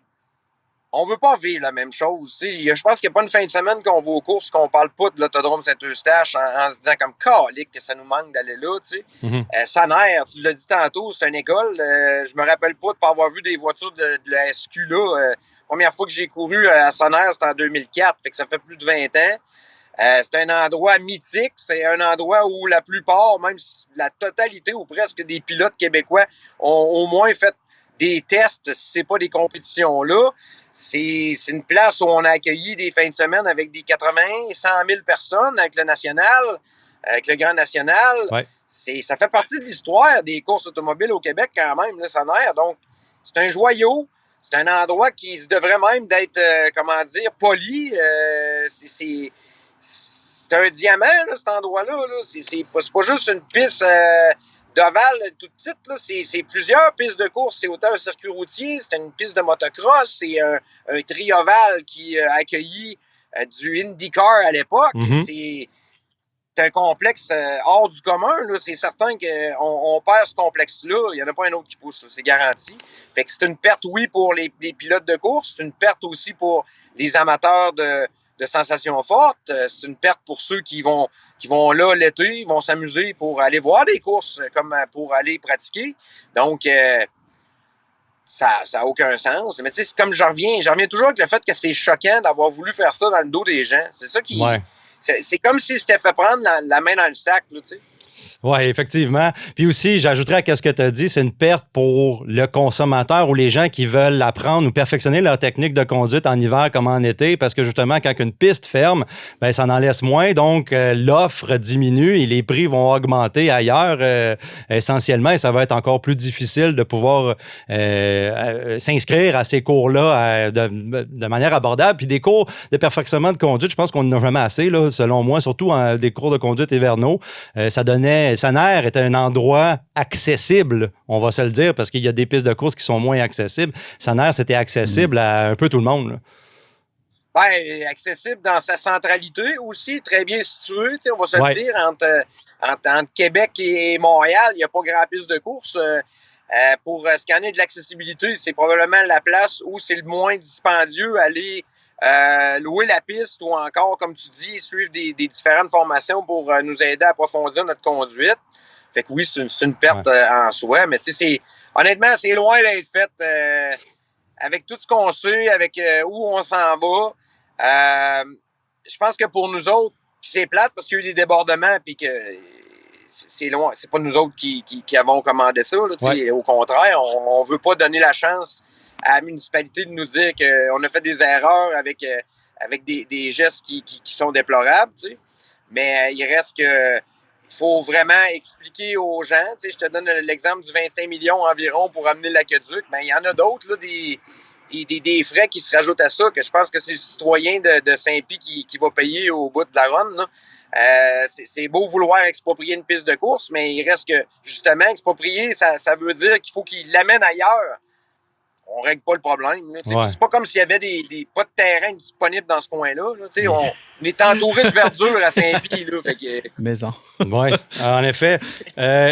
D: on veut pas vivre la même chose. Je pense qu'il n'y a pas une fin de semaine qu'on va aux courses qu'on parle pas de l'autodrome Saint-Eustache en se disant comme calique que ça nous manque d'aller là. SANER, tu l'as dit tantôt, c'est une école. Je me rappelle pas de pas avoir vu des voitures de la SQ là. Première fois que j'ai couru à SANER, c'était en 2004, fait que ça fait plus de 20 ans. C'est un endroit mythique, c'est un endroit où la plupart, même la totalité ou presque des pilotes québécois ont au moins fait des tests, si c'est pas des compétitions là. C'est une place où on a accueilli des fins de semaine avec des 80, 100 000 personnes avec le national, avec le Grand National.
B: Ouais.
D: Ça fait partie de l'histoire des courses automobiles au Québec quand même, là, SANER. Donc, c'est un joyau. c'est un endroit qui se devrait même d'être, comment dire, poli. C'est un diamant, là, cet endroit-là. Là. C'est pas juste une piste d'ovale toute petite. Là. C'est plusieurs pistes de course. C'est autant un circuit routier, c'est une piste de motocross, c'est un tri-ovale qui a accueilli du IndyCar à l'époque.
B: Mm-hmm.
D: C'est un complexe hors du commun. Là. C'est certain qu'on perd ce complexe-là. Il n'y en a pas un autre qui pousse, là. C'est garanti. Fait que c'est une perte, oui, pour les pilotes de course. C'est une perte aussi pour les amateurs de sensations fortes. C'est une perte pour ceux qui vont là l'été, vont s'amuser pour aller voir des courses, comme pour aller pratiquer. Donc, ça n'a aucun sens. Mais tu sais, comme je reviens toujours avec le fait que c'est choquant d'avoir voulu faire ça dans le dos des gens. C'est ça qui...
B: Ouais.
D: C'est comme s'ils s'étaient fait prendre la main dans le sac, là, tu sais.
B: Oui, effectivement. Puis aussi, j'ajouterais à ce que tu as dit, c'est une perte pour le consommateur ou les gens qui veulent apprendre ou perfectionner leur technique de conduite en hiver comme en été, parce que justement, quand une piste ferme, ben ça en laisse moins, donc l'offre diminue et les prix vont augmenter ailleurs essentiellement, et ça va être encore plus difficile de pouvoir s'inscrire à ces cours-là de manière abordable. Puis des cours de perfectionnement de conduite, je pense qu'on n'en a jamais assez, là, selon moi, surtout des cours de conduite hivernaux. Sanair est un endroit accessible, on va se le dire, parce qu'il y a des pistes de course qui sont moins accessibles. Sanair, c'était accessible à un peu tout le monde. Là.
D: Ben, accessible dans sa centralité aussi, très bien situé, on va se le dire, entre Québec et Montréal, il n'y a pas grand piste de course. Pour ce qui en est de l'accessibilité, c'est probablement la place où c'est le moins dispendieux aller louer la piste ou encore, comme tu dis, suivre des différentes formations pour nous aider à approfondir notre conduite. Fait que oui, c'est une perte en soi, mais tu sais, honnêtement, c'est loin d'être fait avec tout ce qu'on sait, avec où on s'en va. Je pense que pour nous autres, c'est plate parce qu'il y a eu des débordements puis que c'est loin. C'est pas nous autres qui avons commandé ça. Là, au contraire, on veut pas donner la chance à la municipalité de nous dire qu'on a fait des erreurs avec des gestes qui sont déplorables, tu sais. Mais il reste que il faut vraiment expliquer aux gens. Tu sais, je te donne l'exemple du 25 millions environ pour amener l'aqueduc, mais il y en a d'autres, là, des frais qui se rajoutent à ça, que je pense que c'est le citoyen de Saint-Pie qui va payer au bout de la run. Là. C'est beau vouloir exproprier une piste de course, mais il reste que, justement, exproprier, ça veut dire qu'il faut qu'il l'amène ailleurs. On règle pas le problème. C'est pas comme s'il y avait pas de terrain disponible dans ce coin-là. Là. On est entouré de verdure à Saint-Pie.
C: Maison.
B: Oui, en effet.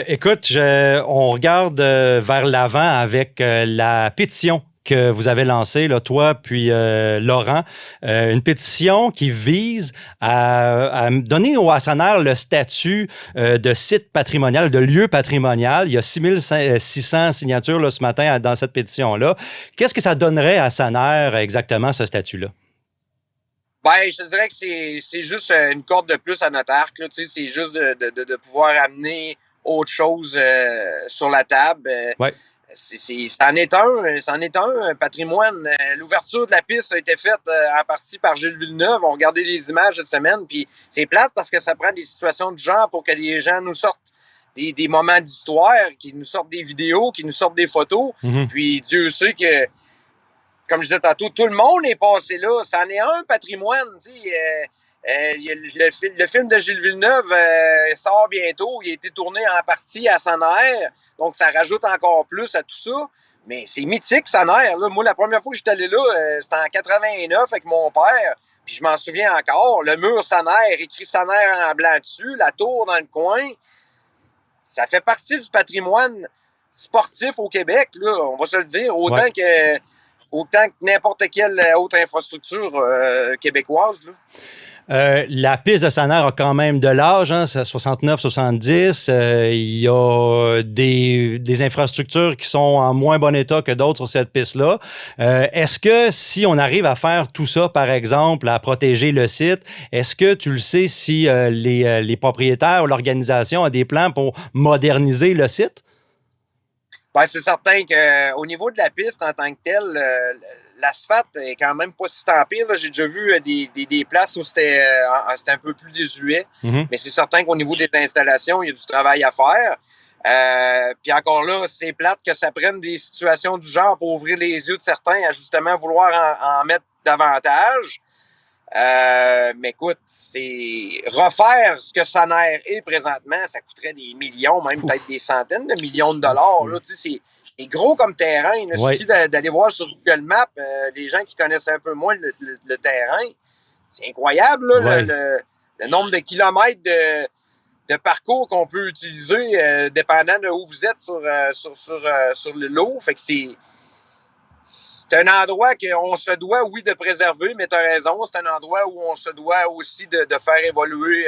B: Écoute, on regarde vers l'avant avec la pétition que vous avez lancée, là, toi puis Laurent. Une pétition qui vise à donner à Sanair le statut de site patrimonial, de lieu patrimonial. Il y a 6600 signatures là, ce matin dans cette pétition-là. Qu'est-ce que ça donnerait à Sanair exactement, ce statut-là?
D: Ben, je te dirais que c'est juste une corde de plus à notre arc. Là, c'est juste de pouvoir amener autre chose sur la table.
B: Ouais.
D: C'en est un patrimoine. L'ouverture de la piste a été faite en partie par Gilles Villeneuve. On regardait les images cette semaine, puis c'est plate parce que ça prend des situations de genre pour que les gens nous sortent des moments d'histoire, qu'ils nous sortent des vidéos, qu'ils nous sortent des photos. Mm-hmm. Puis Dieu sait que, comme je disais tantôt, tout le monde est passé là. C'en est un patrimoine, tu sais. Le film de Gilles Villeneuve sort bientôt. Il a été tourné en partie à Sanair. Donc, ça rajoute encore plus à tout ça. Mais c'est mythique, Sanair. Là. Moi, la première fois que j'étais allé là, c'était en 89 avec mon père. Puis je m'en souviens encore. Le mur Sanair, écrit Sanair en blanc dessus, la tour dans le coin. Ça fait partie du patrimoine sportif au Québec, là. On va se le dire. Autant que n'importe quelle autre infrastructure québécoise, là.
B: La piste de Sanair a quand même de l'âge, hein, c'est 69-70. Il y a des infrastructures qui sont en moins bon état que d'autres sur cette piste-là. Est-ce que si on arrive à faire tout ça, par exemple, à protéger le site, est-ce que tu le sais si les propriétaires ou l'organisation a des plans pour moderniser le site?
D: Ben, c'est certain qu'au niveau de la piste en tant que telle, l'asphalte est quand même pas si tant pire. Là. J'ai déjà vu des places où c'était un peu plus désuet. Mm-hmm. Mais c'est certain qu'au niveau des installations, il y a du travail à faire. Puis encore là, c'est plate que ça prenne des situations du genre pour ouvrir les yeux de certains à justement vouloir en mettre davantage. Mais écoute, c'est refaire ce que Sanair est présentement, ça coûterait des millions, même peut-être des centaines de millions de dollars. Là, tu sais, c'est gros comme terrain. Il suffit d'aller voir sur Google Maps les gens qui connaissent un peu moins le terrain. C'est incroyable là, le nombre de kilomètres de parcours qu'on peut utiliser dépendant de où vous êtes sur le lot. Fait que c'est un endroit qu'on se doit, oui, de préserver, mais tu as raison, c'est un endroit où on se doit aussi de faire évoluer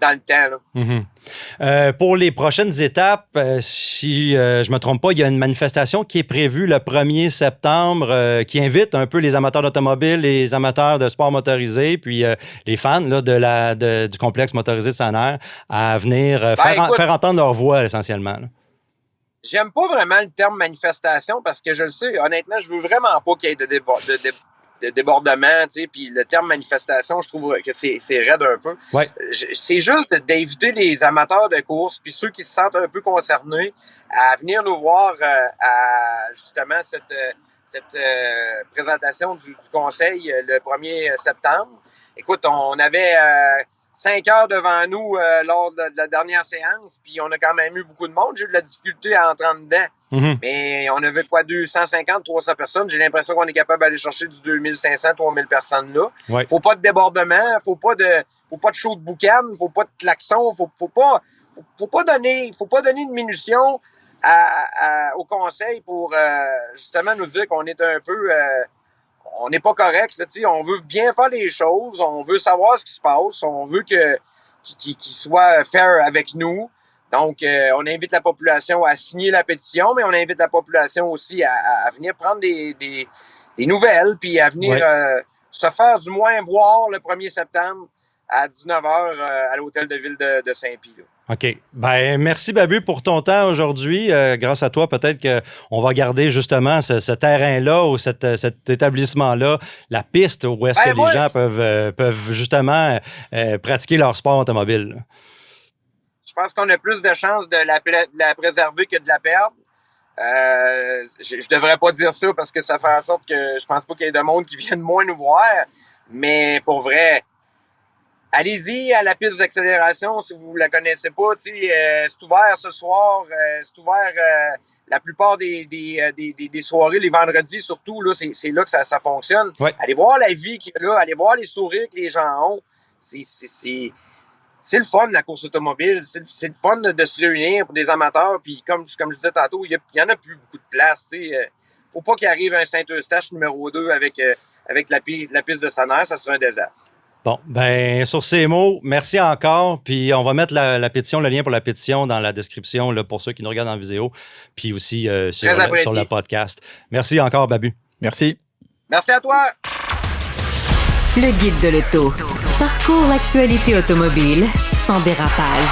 D: dans le temps. Là.
B: Mm-hmm. Pour les prochaines étapes, si je me trompe pas, il y a une manifestation qui est prévue le 1er septembre qui invite un peu les amateurs d'automobile, les amateurs de sport motorisé, puis les fans là, du complexe motorisé de Sanair à venir faire entendre leur voix essentiellement. Là.
D: J'aime pas vraiment le terme manifestation parce que je le sais, honnêtement, je veux vraiment pas qu'il y ait de débordement, tu sais, puis le terme manifestation, je trouve que c'est raide un peu.
B: Ouais.
D: C'est juste d'inviter les amateurs de course puis ceux qui se sentent un peu concernés à venir nous voir à justement cette présentation du conseil le 1er septembre. Écoute, on avait 5 heures devant nous lors de la dernière séance, puis on a quand même eu beaucoup de monde. J'ai eu de la difficulté à entrer dedans. Mm-hmm. Mais on avait 250, 300 personnes. J'ai l'impression qu'on est capable d'aller chercher du 2500, 3000 personnes là.
B: Ouais.
D: Faut pas de débordement, faut pas de show de boucan, faut pas de klaxon, faut pas donner de munitions au conseil pour justement nous dire qu'on est un peu on n'est pas correct, là, on veut bien faire les choses, on veut savoir ce qui se passe, on veut qu'ils soient fair avec nous. Donc, on invite la population à signer la pétition, mais on invite la population aussi à venir prendre des nouvelles, puis à venir se faire du moins voir le 1er septembre à 19h à l'hôtel de ville de Saint-Pie. Là.
B: OK. Ben, merci, Babu, pour ton temps aujourd'hui. Grâce à toi, peut-être qu'on va garder justement ce terrain-là ou cet établissement-là, la piste où est-ce que les gens peuvent justement pratiquer leur sport automobile. Là.
D: Je pense qu'on a plus de chances de la préserver que de la perdre. Je devrais pas dire ça parce que ça fait en sorte que je pense pas qu'il y ait de monde qui vienne moins nous voir. Mais pour vrai, allez-y à la piste d'accélération si vous la connaissez pas. C'est ouvert ce soir. C'est ouvert la plupart des soirées, les vendredis surtout. Là, c'est là que ça fonctionne.
B: Ouais.
D: Allez voir la vie qu'il y a là. Allez voir les sourires que les gens ont. C'est le fun, la course automobile. C'est le fun de se réunir pour des amateurs. Puis comme je disais tantôt, il y en a plus beaucoup de place. Faut pas qu'il arrive un Saint-Eustache numéro 2 avec la piste de Sanair. Ça serait un désastre.
B: Bon, ben sur ces mots, merci encore. Puis on va mettre la pétition, le lien pour la pétition dans la description là, pour ceux qui nous regardent en vidéo, puis aussi sur le podcast. Merci encore, Babu.
C: Merci.
D: Merci à toi.
A: Le guide de l'auto. Parcours l'actualité automobile sans dérapage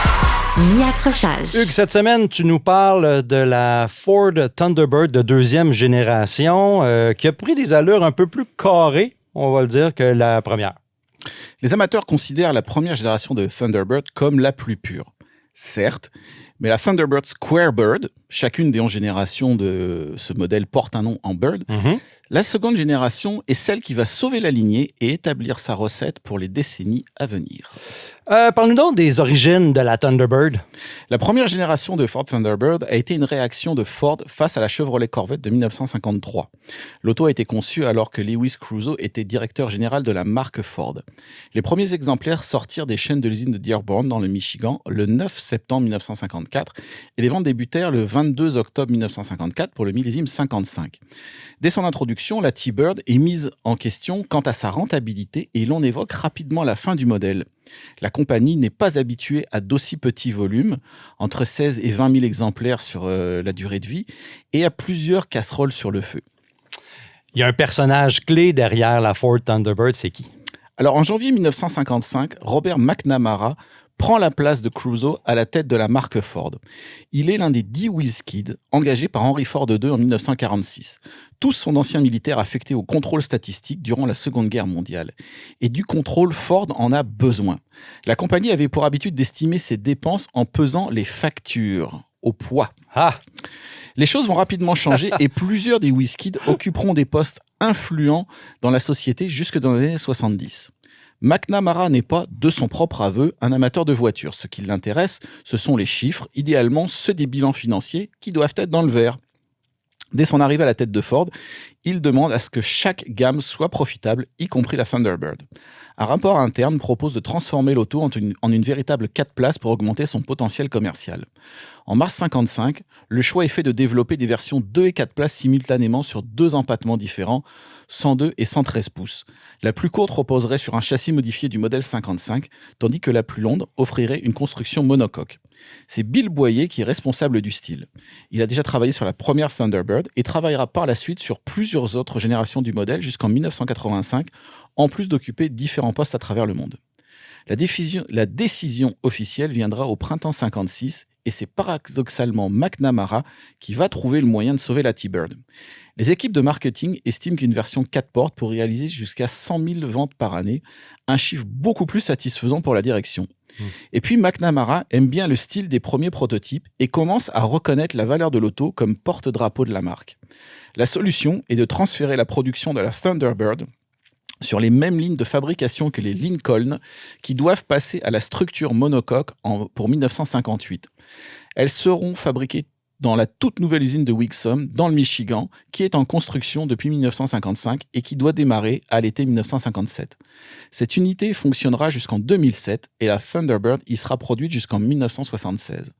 A: ni accrochage.
B: Hugues, cette semaine, tu nous parles de la Ford Thunderbird de 2e génération qui a pris des allures un peu plus carrées, on va le dire, que la première.
C: Les amateurs considèrent la première génération de Thunderbird comme la plus pure. Certes, mais la Thunderbird Squarebird, chacune des 11 générations de ce modèle porte un nom en Bird. Mm-hmm. La seconde génération est celle qui va sauver la lignée et établir sa recette pour les décennies à venir.
B: Parle-nous donc des origines de la Thunderbird.
C: La première génération de Ford Thunderbird a été une réaction de Ford face à la Chevrolet Corvette de 1953. L'auto a été conçue alors que Lewis Crusoe était directeur général de la marque Ford. Les premiers exemplaires sortirent des chaînes de l'usine de Dearborn dans le Michigan le 9 septembre 1954 et les ventes débutèrent le 22 octobre 1954 pour le millésime 55. Dès son introduction, la T-Bird est mise en question quant à sa rentabilité et l'on évoque rapidement la fin du modèle. La compagnie n'est pas habituée à d'aussi petits volumes, entre 16 et 20 000 exemplaires sur la durée de vie, et à plusieurs casseroles sur le feu.
B: Il y a un personnage clé derrière la Ford Thunderbird, c'est qui?
C: Alors, en janvier 1955, Robert McNamara prend la place de Crusoe à la tête de la marque Ford. Il est l'un des 10 whiz kids engagés par Henry Ford II en 1946. Tous sont d'anciens militaires affectés au contrôle statistique durant la Seconde Guerre mondiale. Et du contrôle, Ford en a besoin. La compagnie avait pour habitude d'estimer ses dépenses en pesant les factures. au poids.
B: Ah!
C: Les choses vont rapidement changer et plusieurs des WizKids occuperont des postes influents dans la société jusque dans les années 70. McNamara n'est pas, de son propre aveu, un amateur de voitures. Ce qui l'intéresse, ce sont les chiffres, idéalement ceux des bilans financiers qui doivent être dans le vert. Dès son arrivée à la tête de Ford, il demande à ce que chaque gamme soit profitable, y compris la Thunderbird. Un rapport interne propose de transformer l'auto en une véritable 4 places pour augmenter son potentiel commercial. En mars 1955, le choix est fait de développer des versions 2 et 4 places simultanément sur 2 empattements différents, 102 et 113 pouces. La plus courte reposerait sur un châssis modifié du modèle 55, tandis que la plus longue offrirait une construction monocoque. C'est Bill Boyer qui est responsable du style. Il a déjà travaillé sur la première Thunderbird et travaillera par la suite sur plusieurs autres générations du modèle jusqu'en 1985, en plus d'occuper différents postes à travers le monde. La décision officielle viendra au printemps 56 et c'est paradoxalement McNamara qui va trouver le moyen de sauver la T-Bird. Les équipes de marketing estiment qu'une version 4 portes pourrait réaliser jusqu'à 100 000 ventes par année, un chiffre beaucoup plus satisfaisant pour la direction. Et puis McNamara aime bien le style des premiers prototypes et commence à reconnaître la valeur de l'auto comme porte-drapeau de la marque. La solution est de transférer la production de la Thunderbird sur les mêmes lignes de fabrication que les Lincoln, qui doivent passer à la structure monocoque pour 1958. Elles seront fabriquées dans la toute nouvelle usine de Wixom, dans le Michigan, qui est en construction depuis 1955 et qui doit démarrer à l'été 1957. Cette unité fonctionnera jusqu'en 2007 et la Thunderbird y sera produite jusqu'en 1976.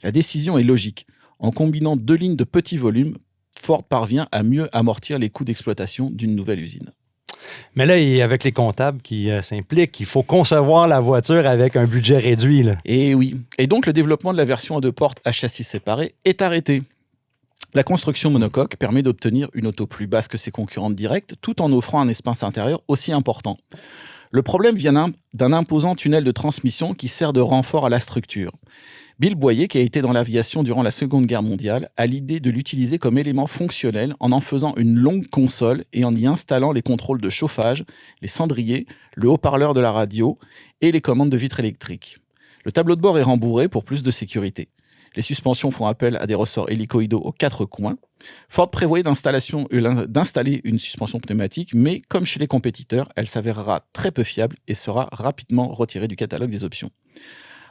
C: La décision est logique. En combinant 2 lignes de petit volume, Ford parvient à mieux amortir les coûts d'exploitation d'une nouvelle usine.
B: Mais là, avec les comptables qui s'impliquent, il faut concevoir la voiture avec un budget réduit. Là.
C: Et oui. Et donc, le développement de la version à 2 portes à châssis séparé est arrêté. La construction monocoque permet d'obtenir une auto plus basse que ses concurrentes directes, tout en offrant un espace intérieur aussi important. Le problème vient d'un imposant tunnel de transmission qui sert de renfort à la structure. Bill Boyer, qui a été dans l'aviation durant la Seconde Guerre mondiale, a l'idée de l'utiliser comme élément fonctionnel en faisant une longue console et en y installant les contrôles de chauffage, les cendriers, le haut-parleur de la radio et les commandes de vitres électriques. Le tableau de bord est rembourré pour plus de sécurité. Les suspensions font appel à des ressorts hélicoïdaux aux 4 coins. Ford prévoyait d'installer une suspension pneumatique, mais comme chez les compétiteurs, elle s'avérera très peu fiable et sera rapidement retirée du catalogue des options.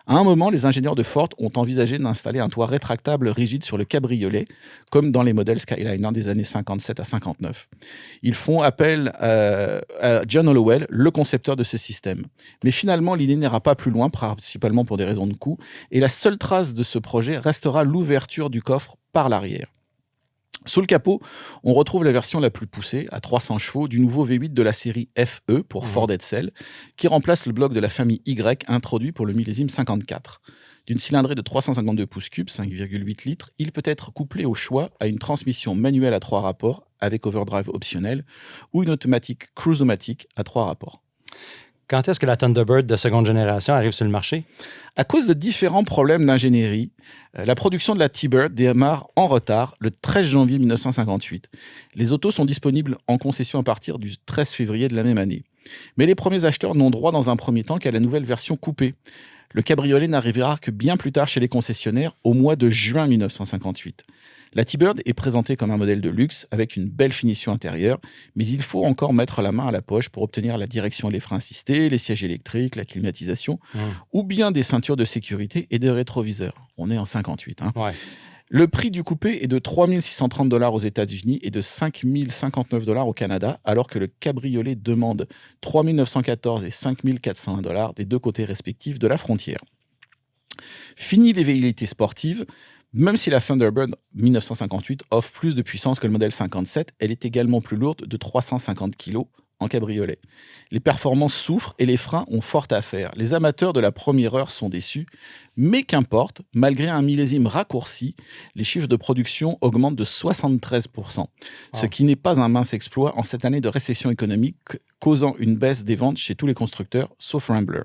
C: À un moment, les ingénieurs de Ford ont envisagé d'installer un toit rétractable rigide sur le cabriolet, comme dans les modèles Skyliner des années 57 à 59. Ils font appel à John Hollowell, le concepteur de ce système. Mais finalement, l'idée n'ira pas plus loin, principalement pour des raisons de coût, et la seule trace de ce projet restera l'ouverture du coffre par l'arrière. Sous le capot, on retrouve la version la plus poussée, à 300 chevaux, du nouveau V8 de la série FE pour Ford Edsel, qui remplace le bloc de la famille Y introduit pour le millésime 54. D'une cylindrée de 352 pouces cubes, 5,8 litres, il peut être couplé au choix à une transmission manuelle à 3 rapports, avec overdrive optionnel, ou une automatique cruise-o-matic à 3 rapports.
B: Quand est-ce que la Thunderbird de seconde génération arrive sur le marché?
C: À cause de différents problèmes d'ingénierie, la production de la T-Bird démarre en retard le 13 janvier 1958. Les autos sont disponibles en concession à partir du 13 février de la même année. Mais les premiers acheteurs n'ont droit dans un premier temps qu'à la nouvelle version coupée. Le cabriolet n'arrivera que bien plus tard chez les concessionnaires, au mois de juin 1958. La T-Bird est présentée comme un modèle de luxe avec une belle finition intérieure, mais il faut encore mettre la main à la poche pour obtenir la direction et les freins assistés, les sièges électriques, la climatisation, ou bien des ceintures de sécurité et des rétroviseurs. On est en 58.
B: Ouais.
C: Le prix du coupé est de 3 630 $ aux États-Unis et de 5 059 $ au Canada, alors que le cabriolet demande 3 914 et 5 401 $ des deux côtés respectifs de la frontière. Fini les velléités sportives. Même si la Thunderbird 1958 offre plus de puissance que le modèle 57, elle est également plus lourde de 350 kg en cabriolet. Les performances souffrent et les freins ont fort à faire. Les amateurs de la première heure sont déçus, mais qu'importe, malgré un millésime raccourci, les chiffres de production augmentent de 73%, ce qui n'est pas un mince exploit en cette année de récession économique, causant une baisse des ventes chez tous les constructeurs, sauf Rambler.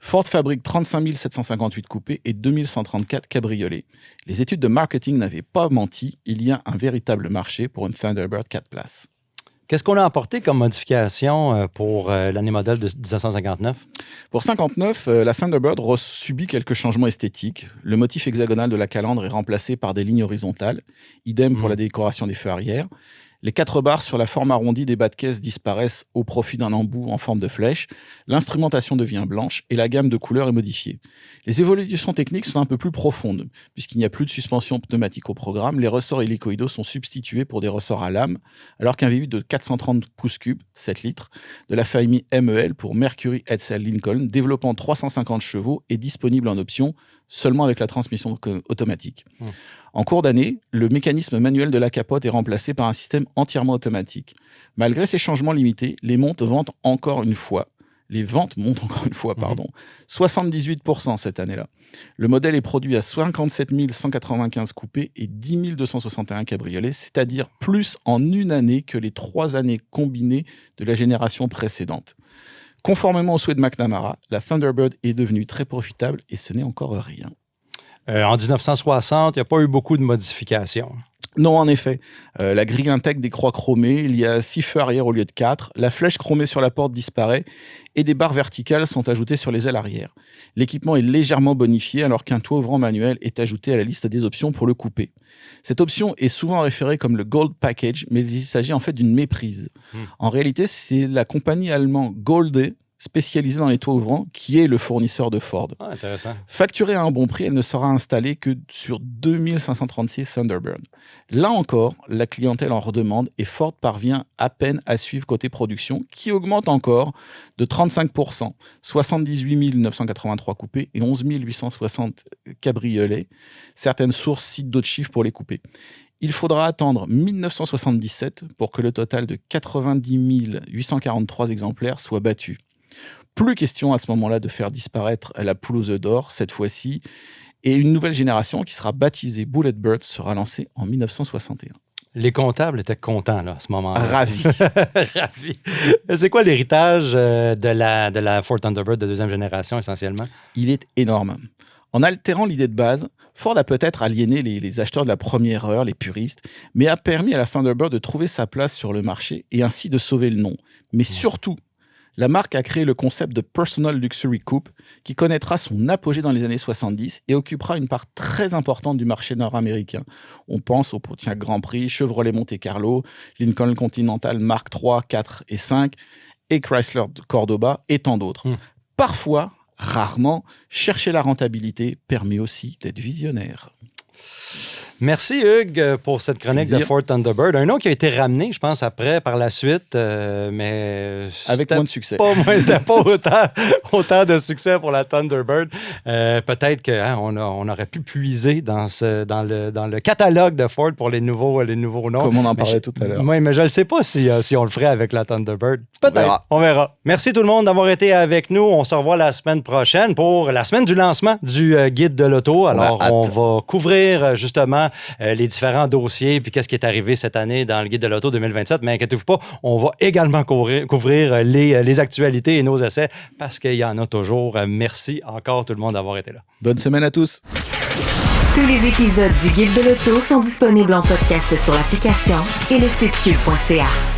C: Ford fabrique 35 758 coupés et 2134 cabriolets. Les études de marketing n'avaient pas menti, il y a un véritable marché pour une Thunderbird 4 places.
B: Qu'est-ce qu'on a apporté comme modification pour l'année modèle de 1959?
C: Pour 59, la Thunderbird subit quelques changements esthétiques. Le motif hexagonal de la calandre est remplacé par des lignes horizontales. Idem pour la décoration des feux arrière. Les 4 barres sur la forme arrondie des bas de caisse disparaissent au profit d'un embout en forme de flèche. L'instrumentation devient blanche et la gamme de couleurs est modifiée. Les évolutions techniques sont un peu plus profondes. Puisqu'il n'y a plus de suspension pneumatique au programme, les ressorts hélicoïdaux sont substitués pour des ressorts à lame, alors qu'un V8 de 430 pouces cubes, 7 litres, de la famille MEL pour Mercury Edsel Lincoln, développant 350 chevaux, est disponible en option seulement avec la transmission automatique. En cours d'année, le mécanisme manuel de la capote est remplacé par un système entièrement automatique. Malgré ces changements limités, les ventes montent encore une fois. 78% cette année-là. Le modèle est produit à 57 195 coupés et 10 261 cabriolets, c'est-à-dire plus en une année que les 3 années combinées de la génération précédente. Conformément au souhait de McNamara, la Thunderbird est devenue très profitable et ce n'est encore rien.
B: En 1960, il n'y a pas eu beaucoup de modifications.
C: Non, en effet. La grille intègre des croix chromées, il y a 6 feux arrière au lieu de 4, la flèche chromée sur la porte disparaît et des barres verticales sont ajoutées sur les ailes arrière. L'équipement est légèrement bonifié alors qu'un toit ouvrant manuel est ajouté à la liste des options pour le coupé. Cette option est souvent référée comme le Gold Package, mais il s'agit en fait d'une méprise. En réalité, c'est la compagnie allemande Golde, spécialisée dans les toits ouvrants, qui est le fournisseur de Ford.
B: Ah, intéressant.
C: Facturée à un bon prix, elle ne sera installée que sur 2536 Thunderbird. Là encore, la clientèle en redemande et Ford parvient à peine à suivre côté production, qui augmente encore de 35%, 78 983 coupés et 11 860 cabriolets. Certaines sources citent d'autres chiffres pour les coupés. Il faudra attendre 1977 pour que le total de 90 843 exemplaires soit battu. Plus question à ce moment-là de faire disparaître la poule aux œufs d'or, cette fois-ci, et une nouvelle génération qui sera baptisée Bullet Bird sera lancée en 1961.
B: Les comptables étaient contents là, à ce moment-là.
C: Ravis.
B: Ravis. C'est quoi l'héritage de la Ford Thunderbird de deuxième génération, essentiellement?
C: Il est énorme. En altérant l'idée de base, Ford a peut-être aliéné les acheteurs de la première heure, les puristes, mais a permis à la Thunderbird de trouver sa place sur le marché et ainsi de sauver le nom. Mais surtout, la marque a créé le concept de Personal Luxury Coupe qui connaîtra son apogée dans les années 70 et occupera une part très importante du marché nord-américain. On pense au Grand Prix, Chevrolet Monte Carlo, Lincoln Continental Mark III, 4 et 5 et Chrysler Cordoba et tant d'autres. Parfois, rarement, chercher la rentabilité permet aussi d'être visionnaire.
B: Merci Hugues pour cette chronique de Ford Thunderbird. Un nom qui a été ramené, je pense, après, par la suite, mais...
C: Avec moins de succès.
B: Pas autant de succès pour la Thunderbird. Peut-être qu'on on aurait pu puiser dans le catalogue de Ford pour les nouveaux noms.
C: Comme on en parlait tout à l'heure.
B: Oui, mais je ne sais pas si on le ferait avec la Thunderbird. Peut-être. On verra. Merci tout le monde d'avoir été avec nous. On se revoit la semaine prochaine pour la semaine du lancement du guide de l'auto. Alors, on va couvrir justement les différents dossiers puis qu'est-ce qui est arrivé cette année dans le guide de l'auto 2027. Mais inquiétez-vous pas, on va également couvrir les actualités et nos essais parce qu'il y en a toujours. Merci encore tout le monde d'avoir été là.
C: Bonne semaine à tous.
A: Tous les épisodes du guide de l'auto sont disponibles en podcast sur l'application et le site cube.ca.